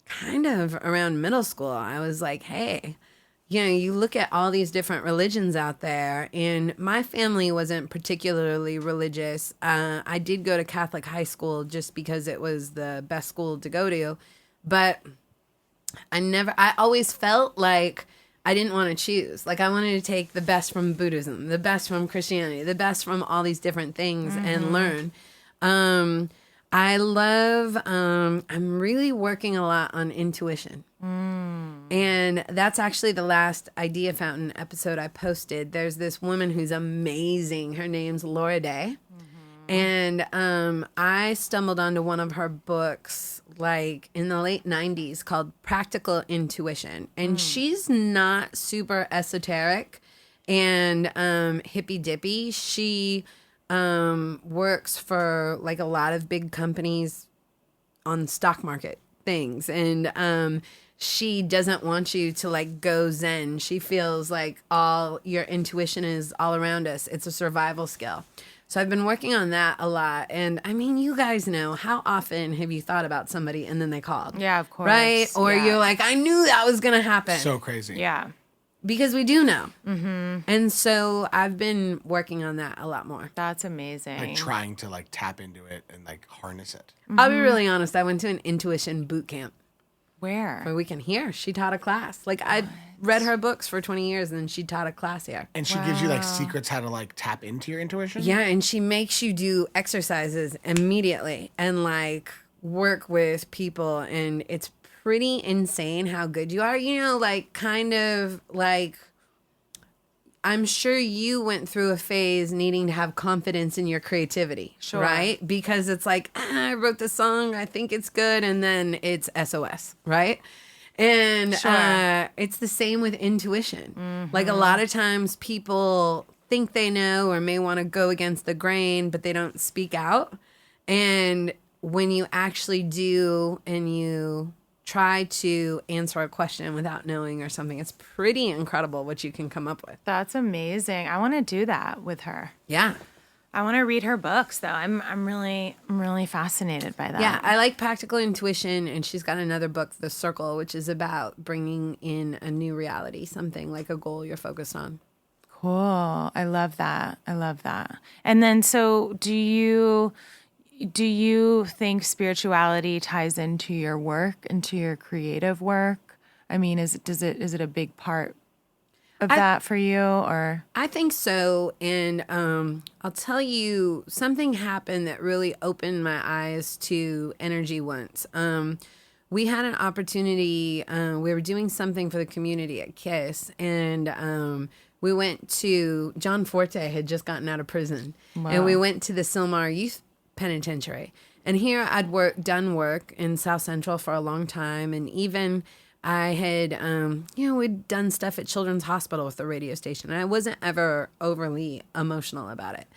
kind of around middle school, I was like, hey, you look at all these different religions out there, and my family wasn't particularly religious. I did go to Catholic high school just because it was the best school to go to, but I always felt like I didn't want to choose. Like I wanted to take the best from Buddhism, the best from Christianity, the best from all these different things and learn. I'm really working a lot on intuition. And that's actually the last Idea Fountain episode I posted. There's this woman who's amazing. Her name's Laura Day. And I stumbled onto one of her books like in the late 90s called Practical Intuition. And she's not super esoteric and hippy dippy. She works for like a lot of big companies on stock market things. And she doesn't want you to like go zen. She feels like all your intuition is all around us. It's a survival skill. So I've been working on that a lot. And I mean, you guys know, how often have you thought about somebody and then they called? Yeah, of course. Right? Or you're like, I knew that was going to happen. So crazy. Yeah. Because we do know. And so I've been working on that a lot more. That's amazing. Like trying to like tap into it and like harness it. I'll be really honest. I went to an intuition boot camp. Where? For a weekend here. She taught a class. Like I read her books for 20 years and then she taught a class here. And she gives you like secrets how to like tap into your intuition? Yeah, and she makes you do exercises immediately and like work with people, and it's pretty insane how good you are. Like kind of like I'm sure you went through a phase needing to have confidence in your creativity, right? Because it's like, I wrote the song, I think it's good, and then it's SOS, right? And it's the same with intuition. Like a lot of times people think they know or may want to go against the grain, but they don't speak out. And when you actually do and you try to answer a question without knowing or something, it's pretty incredible what you can come up with. That's amazing. I want to do that with her. Yeah. I want to read her books though. I'm really fascinated by that. Yeah, I like Practical Intuition, and she's got another book, The Circle, which is about bringing in a new reality, something like a goal you're focused on. Cool. I love that. And then so do you think spirituality ties into your work, into your creative work? I mean, is it a big part of that for you, or? I think so. And I'll tell you, something happened that really opened my eyes to energy once. We had an opportunity. We were doing something for the community at KISS, and we went to, John Forte had just gotten out of prison. Wow. And we went to the Sylmar Youth Penitentiary. And here I'd done work in South Central for a long time. And even I had, we'd done stuff at Children's Hospital with the radio station. And I wasn't ever overly emotional about it.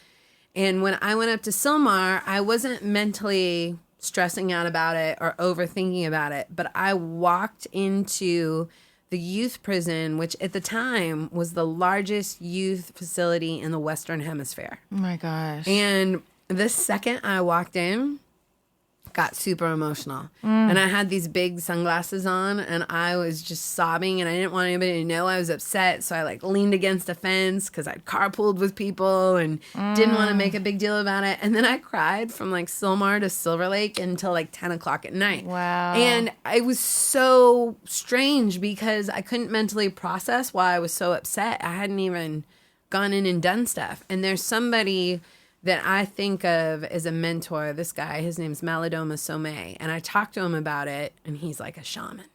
And when I went up to Sylmar, I wasn't mentally stressing out about it or overthinking about it. But I walked into the youth prison, which at the time was the largest youth facility in the Western Hemisphere. Oh my gosh. And the second I walked in, got super emotional. And I had these big sunglasses on, and I was just sobbing, and I didn't want anybody to know I was upset. So I like leaned against a fence because I'd carpooled with people and didn't want to make a big deal about it. And then I cried from like Sylmar to Silver Lake until like 10 o'clock at night. Wow. And it was so strange because I couldn't mentally process why I was so upset. I hadn't even gone in and done stuff. And there's somebody that I think of as a mentor, this guy, his name's Malidoma Somé. And I talked to him about it, and he's like a shaman.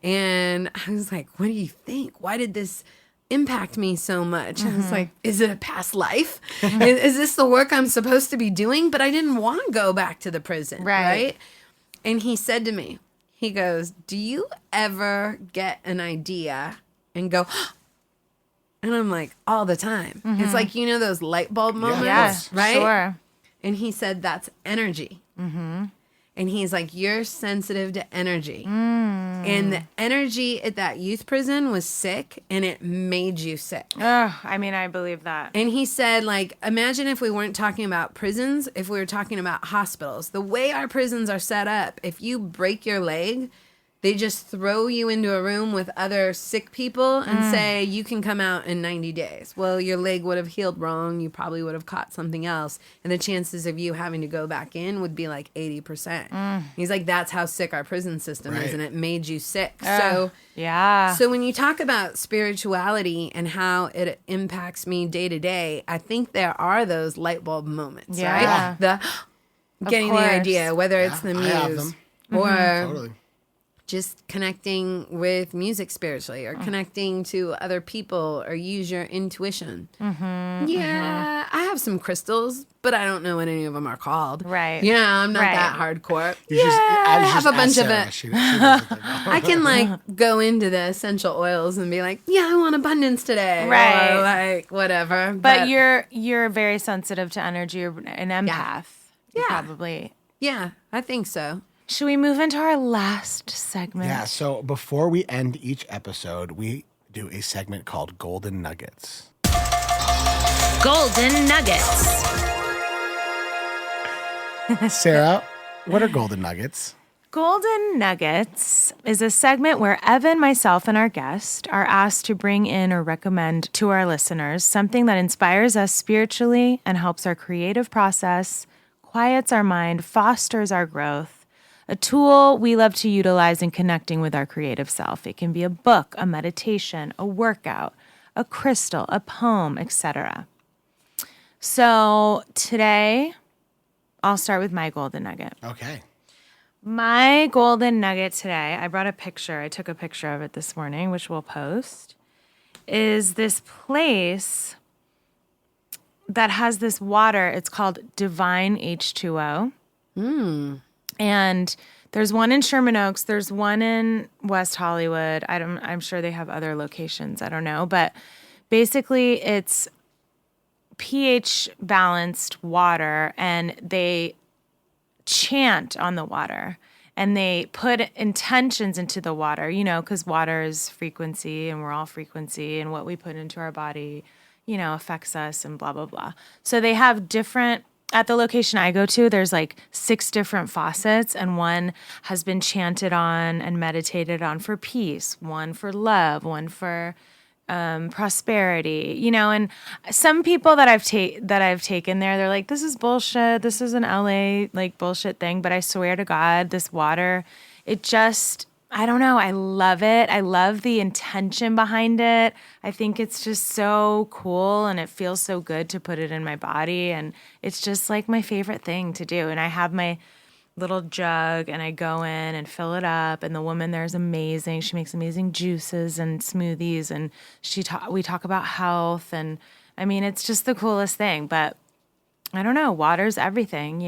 And I was like, what do you think? Why did this impact me so much? I was like, is it a past life? Is this the work I'm supposed to be doing? But I didn't want to go back to the prison, right? And he said to me, he goes, do you ever get an idea and go, and I'm like, all the time. It's like, those light bulb moments, Yes, right? Sure. And he said, that's energy. And And he's like, you're sensitive to energy. And the energy at that youth prison was sick, and it made you sick. Oh, I mean, I believe that. And he said, like, imagine if we weren't talking about prisons, if we were talking about hospitals. The way our prisons are set up, if you break your leg, they just throw you into a room with other sick people and say, you can come out in 90 days. Well, your leg would have healed wrong. You probably would have caught something else. And the chances of you having to go back in would be like 80%. He's like, that's how sick our prison system is. And it made you sick. So when you talk about spirituality and how it impacts me day to day, I think there are those light bulb moments, right? The getting the idea, whether it's the I have muse them. or... Totally. just connecting with music spiritually or connecting to other people or use your intuition. I have some crystals, but I don't know what any of them are called. Right. Yeah, I'm not that hardcore. I have a bunch of it. She doesn't think, I can like go into the essential oils and be like, yeah, I want abundance today. Right. Or like whatever. But you're very sensitive to energy, or an empath. Yeah. Probably. Yeah, I think so. Should we move into our last segment? Yeah, so before we end each episode, we do a segment called Golden Nuggets. Golden Nuggets. Sarah, what are Golden Nuggets? Golden Nuggets is a segment where Evan, myself, and our guest are asked to bring in or recommend to our listeners something that inspires us spiritually and helps our creative process, quiets our mind, fosters our growth. A tool we love to utilize in connecting with our creative self. It can be a book, a meditation, a workout, a crystal, a poem, etc. So today, I'll start with my golden nugget. Okay. My golden nugget today, I brought a picture. I took a picture of it this morning, which we'll post, is this place that has this water. It's called Divine H2O. And there's one in Sherman Oaks. There's one in West Hollywood. I'm sure they have other locations. I don't know. But basically, it's pH balanced water, and they chant on the water. And they put intentions into the water, because water is frequency, and we're all frequency, and what we put into our body, affects us, and blah, blah, blah. So they have different... At the location I go to, there's like 6 different faucets, and one has been chanted on and meditated on for peace, one for love, one for prosperity, and some people that I've taken there, they're like, this is bullshit. This is an LA like bullshit thing. But I swear to God, this water, it just, I don't know. I love it. I love the intention behind it. I think it's just so cool, and it feels so good to put it in my body. And it's just like my favorite thing to do. And I have my little jug, and I go in and fill it up. And the woman there is amazing. She makes amazing juices and smoothies, and we talk about health. And I mean, it's just the coolest thing. But I don't know. Water's everything,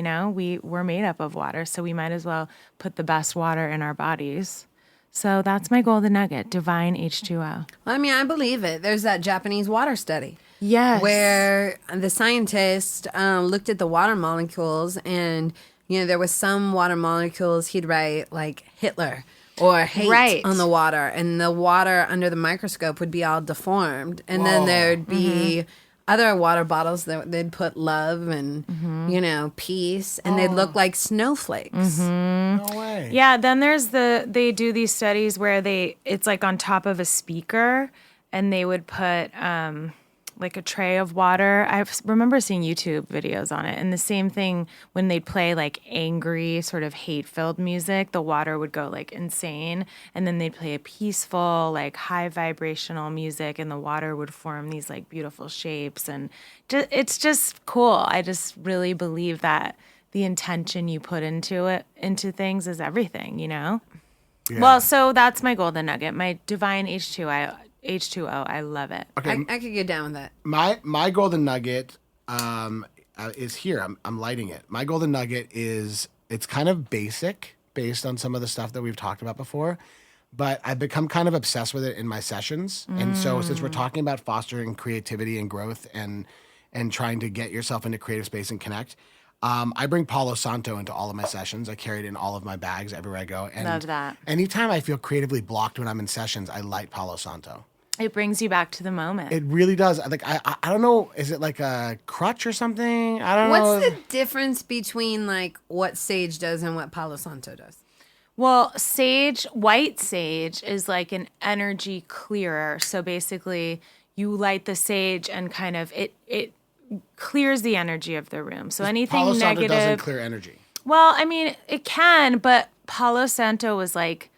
we're made up of water, so we might as well put the best water in our bodies. So that's my golden nugget, Divine H2O. I mean, I believe it. There's that Japanese water study. Yes. Where the scientist looked at the water molecules, and, there was some water molecules he'd write like Hitler or hate on the water, and the water under the microscope would be all deformed. And then there'd be other water bottles that they'd put love and, peace, and they'd look like snowflakes. No way. Yeah, then they do these studies where it's like on top of a speaker, and they would put like a tray of water. I remember seeing YouTube videos on it. And the same thing when they'd play like angry, sort of hate-filled music, the water would go like insane. And then they'd play a peaceful, like high vibrational music, and the water would form these like beautiful shapes. And it's just cool. I just really believe that the intention you put into things is everything, Yeah. Well, so that's my golden nugget, my Divine H2O. I love it. Okay. I could get down with that. My golden nugget is here. I'm lighting it. My golden nugget is, it's kind of basic based on some of the stuff that we've talked about before, but I've become kind of obsessed with it in my sessions. And so since we're talking about fostering creativity and growth and trying to get yourself into creative space and connect, I bring Palo Santo into all of my sessions. I carry it in all of my bags everywhere I go. And Love that. anytime I feel creatively blocked when I'm in sessions, I light Palo Santo. It brings you back to the moment. It really does. Like I don't know. Is it like a crutch or something? I don't know. What's the difference between like what sage does and what Palo Santo does? Well, sage, white sage is like an energy clearer. So basically you light the sage and kind of it clears the energy of the room. So anything Palo Santo negative doesn't clear energy. Well, I mean, it can, but Palo Santo was like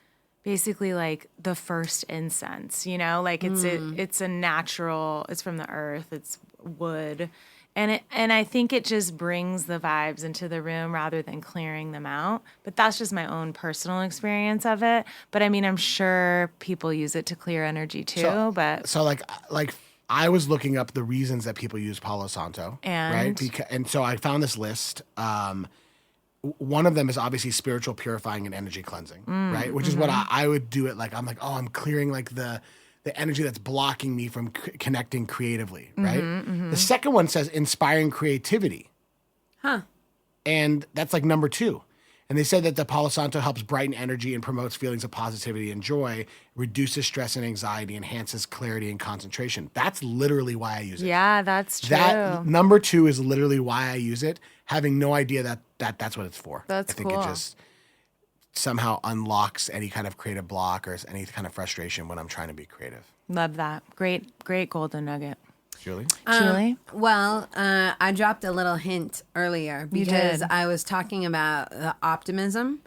basically like the first incense, you know? Like it's a natural, it's from the earth, it's wood. And I think it just brings the vibes into the room rather than clearing them out. But that's just my own personal experience of it. But I mean, I'm sure people use it to clear energy too. So like I was looking up the reasons that people use Palo Santo, And? right? And so I found this list. One of them is obviously spiritual purifying and energy cleansing, right? Which is what I would do it like. I'm like, oh, I'm clearing like the energy that's blocking me from connecting creatively, right? The second one says inspiring creativity. Huh. And that's like number 2. And they said that the Palo Santo helps brighten energy and promotes feelings of positivity and joy, reduces stress and anxiety, enhances clarity and concentration. That's literally why I use it. Yeah, that's true. That number 2 is literally why I use it, having no idea that's what it's for. That's I think cool. it just somehow unlocks any kind of creative block or any kind of frustration when I'm trying to be creative. Love that. Great golden nugget. Julie? Julie? Well, I dropped a little hint earlier because did. I was talking about the optimism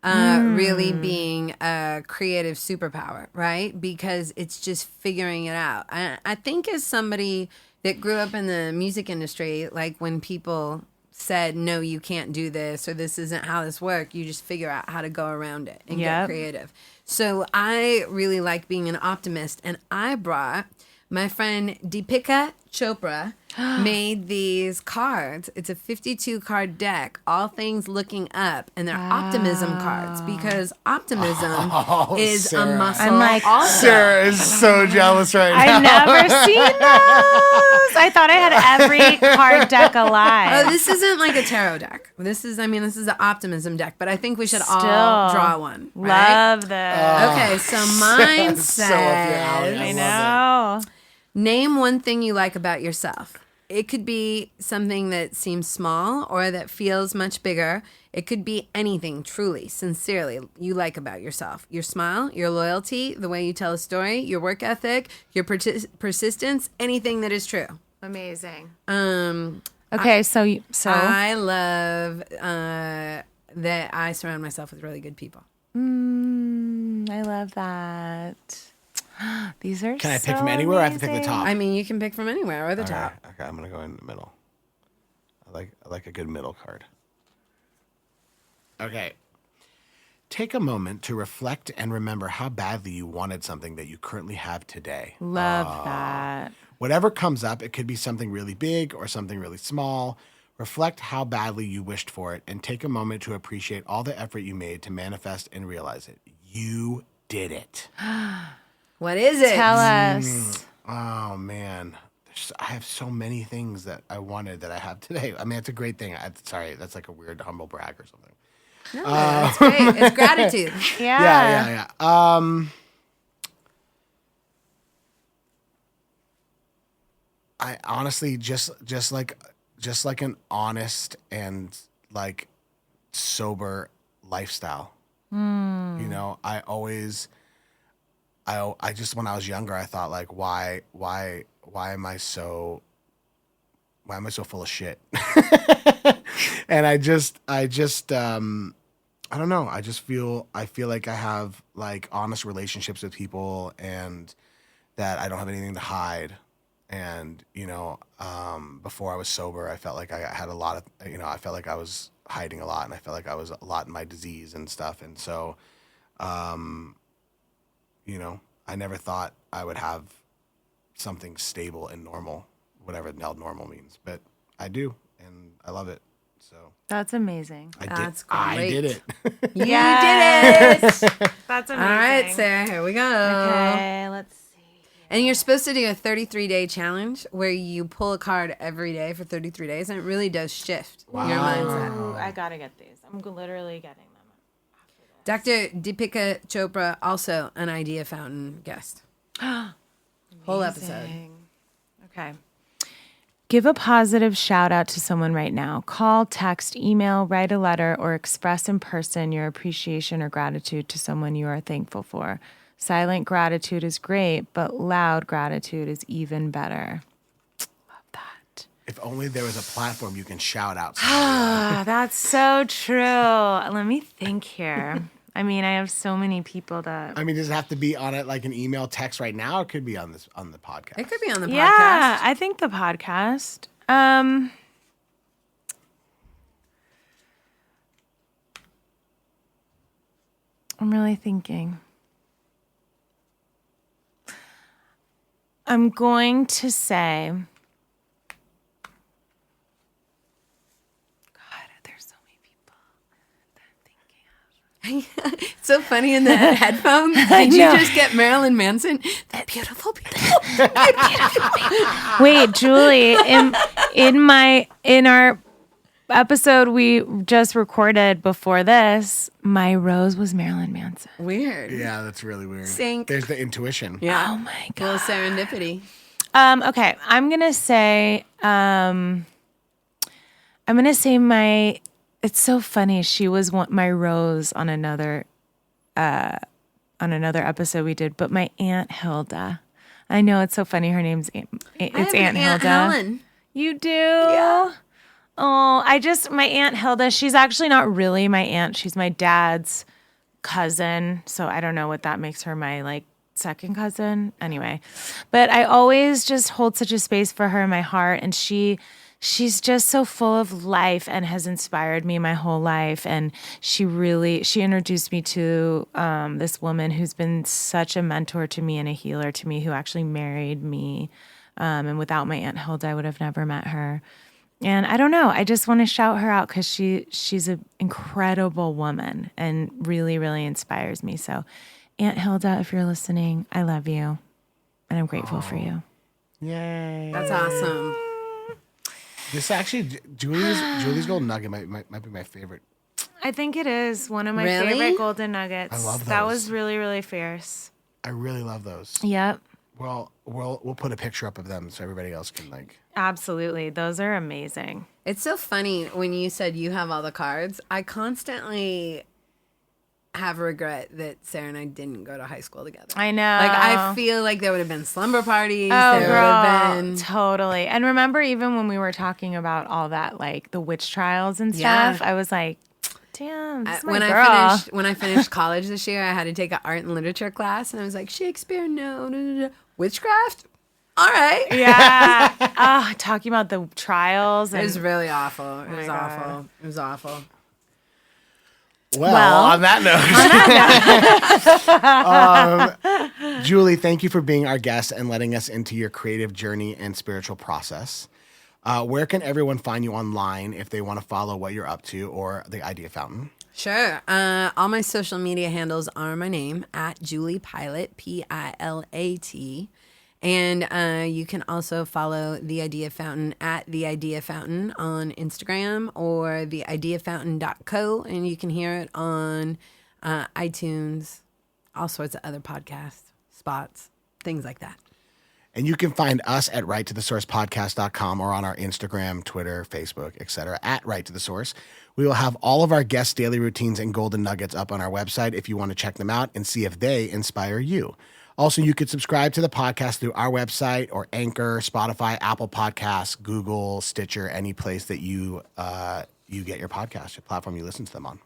really being a creative superpower, right? Because it's just figuring it out. I think as somebody that grew up in the music industry, like when people said, no, you can't do this, or this isn't how this works, you just figure out how to go around it and get creative. So I really like being an optimist, and I brought my friend Deepika Chopra made these cards. It's a 52 card deck, all things looking up, and they're optimism cards because optimism is Sarah. a muscle. I'm like, also. Sarah is so jealous right now. I've never seen those. I thought I had every card deck alive. Oh, this isn't like a tarot deck. This is an optimism deck, but I think we should all draw one. Right? Love this. Okay, so mine So up your alley. says, I love know. name one thing you like about yourself. It could be something that seems small or that feels much bigger. It could be anything truly, sincerely, you like about yourself. Your smile, your loyalty, the way you tell a story, your work ethic, your persistence, anything that is true. Amazing. Um, Okay, so I love that I surround myself with really good people. I love that. These are Can I pick from anywhere or I have to pick the amazing. top? I mean, you can pick from anywhere or the top. Okay, I'm going to go in the middle. I like a good middle card. Okay. Take a moment to reflect and remember how badly you wanted something that you currently have today. Love that. Whatever comes up, it could be something really big or something really small. Reflect how badly you wished for it and take a moment to appreciate all the effort you made to manifest and realize it. You did it. What is it? Tell us. Oh, man. I have so many things that I wanted that I have today. I mean, it's a great thing. Sorry, that's like a weird humble brag or something. No, that's great. It's gratitude. Yeah. Yeah. I honestly just like an honest and like sober lifestyle. You know, I just when I was younger, I thought like, why am I so full of shit? And I don't know. I feel like I have like honest relationships with people and that I don't have anything to hide. And, you know, before I was sober, I felt like I had a lot of, you know, I felt like I was hiding a lot and I felt like I was a lot in my disease and stuff. And so, you know, I never thought I would have something stable and normal, whatever the hell normal means, but I do. And I love it. So That's amazing. That's I great. did it. You Yes. did it. That's amazing. All right, Sarah, here we go. Okay, let's see And you're supposed to do a 33-day challenge where you pull a card every day for 33 days, and it really does shift your mindset. Ooh, I gotta get these. I'm literally getting them. Dr. Deepika Chopra, also an Idea Fountain guest. Whole episode. Amazing. Okay. Give a positive shout out to someone right now. Call, text, email, write a letter, or express in person your appreciation or gratitude to someone you are thankful for. Silent gratitude is great, but loud gratitude is even better. Love that. If only there was a platform you can shout out. Ah, that's so true. Let me think here. I mean, I have so many people that. I mean, does it have to be on it like an email text right now, or it could be on the podcast? It could be on the podcast. Yeah, I think the podcast. I'm really thinking. I'm going to say. God, there's so many people that I'm thinking of. It's so funny in the headphones. Did you just get Marilyn Manson? That beautiful, beautiful. Wait, Julie, in our episode we just recorded before this, my rose was Marilyn Manson. Weird. Yeah, that's really weird. Sync. There's the intuition. Yeah. Oh my God. Little serendipity. Okay, I'm gonna say my. It's so funny. She was my rose on another episode we did, but my Aunt Hilda. I know it's so funny. Her name's it's Aunt Hilda. Helen. You do? Yeah. Oh, my Aunt Hilda. She's actually not really my aunt. She's my dad's cousin. So I don't know what that makes her my second cousin. Anyway, but I always just hold such a space for her in my heart, and she's just so full of life and has inspired me my whole life. And she introduced me to this woman who's been such a mentor to me and a healer to me, who actually married me. And without my Aunt Hilda, I would have never met her. And I don't know, I just want to shout her out because she's an incredible woman and really, really inspires me. So Aunt Hilda, if you're listening, I love you. And I'm grateful for you. Yay. That's awesome. This actually, Julie's Golden Nugget might be my favorite. I think it is one of my Really? favorite golden nuggets. I love That those. was really, really fierce. I really love those. Yep. Well, we'll put a picture up of them so everybody else can Absolutely. Those are amazing. It's so funny when you said you have all the cards. I constantly have regret that Sarah and I didn't go to high school together. I know. I feel like there would have been slumber parties. Oh, there girl, would have been. totally. And remember, even when we were talking about all that, the witch trials and Yeah. stuff, I was like, damn, this is my When girl. I finished college this year, I had to take an art and literature class, and I was like, Shakespeare, no. Witchcraft? All right. Yeah. Talking about the trials. It And, was really awful. It was God. awful. It was awful. Well, on that note, Julie, thank you for being our guest and letting us into your creative journey and spiritual process. Where can everyone find you online if they want to follow what you're up to or the Idea Fountain? Sure. All my social media handles are my name, at Julie Pilat, Pilat. And you can also follow The Idea Fountain at The Idea Fountain on Instagram or theideafountain.co. And you can hear it on iTunes, all sorts of other podcasts, spots, things like that. And you can find us at righttothesourcepodcast.com or on our Instagram, Twitter, Facebook, etc. at Right to the Source. We will have all of our guests' daily routines and golden nuggets up on our website if you want to check them out and see if they inspire you. Also, you could subscribe to the podcast through our website or Anchor, Spotify, Apple Podcasts, Google, Stitcher, any place that you get your podcast, your platform you listen to them on.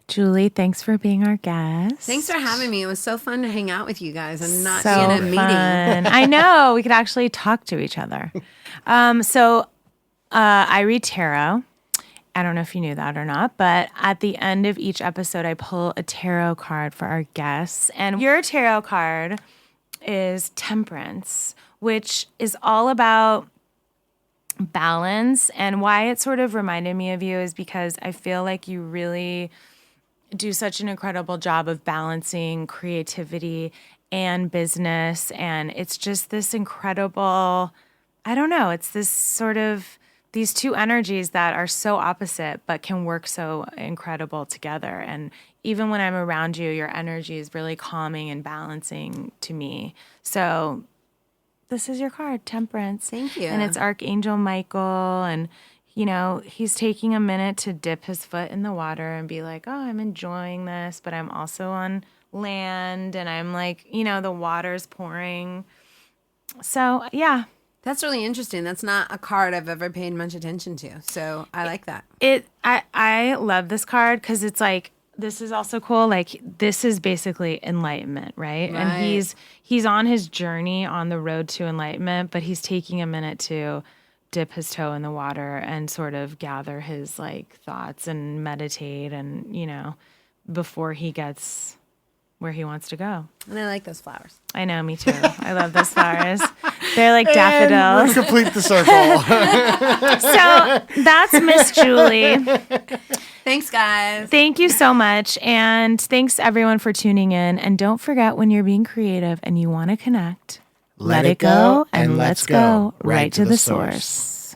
Julie, thanks for being our guest. Thanks for having me. It was so fun to hang out with you guys and not So be in a meeting. fun. I know. We could actually talk to each other. I read tarot. I don't know if you knew that or not, but at the end of each episode, I pull a tarot card for our guests. And your tarot card is Temperance, which is all about balance. And why it sort of reminded me of you is because I feel like you really do such an incredible job of balancing creativity and business. And it's just this incredible, I don't know, it's this sort of these two energies that are so opposite but can work so incredible together. And even when I'm around you, your energy is really calming and balancing to me. So this is your card, Temperance. Thank you. And it's Archangel Michael. And, you know, he's taking a minute to dip his foot in the water and be like, oh, I'm enjoying this, but I'm also on land. And I'm like, you know, the water's pouring. So, yeah. That's really interesting. That's not a card I've ever paid much attention to. So I like that. I love this card because it's like, this is also cool. Like, this is basically enlightenment, right? And he's on his journey on the road to enlightenment, but he's taking a minute to dip his toe in the water and sort of gather his like thoughts and meditate and, you know, before he gets where he wants to go. And I like those flowers. I know, me too. I love those flowers. They're like And daffodils. we complete the circle. So that's Miss Julie. Thanks, guys. Thank you so much. And thanks everyone for tuning in. And don't forget, when you're being creative and you want to connect, let it go and let's go right to the source.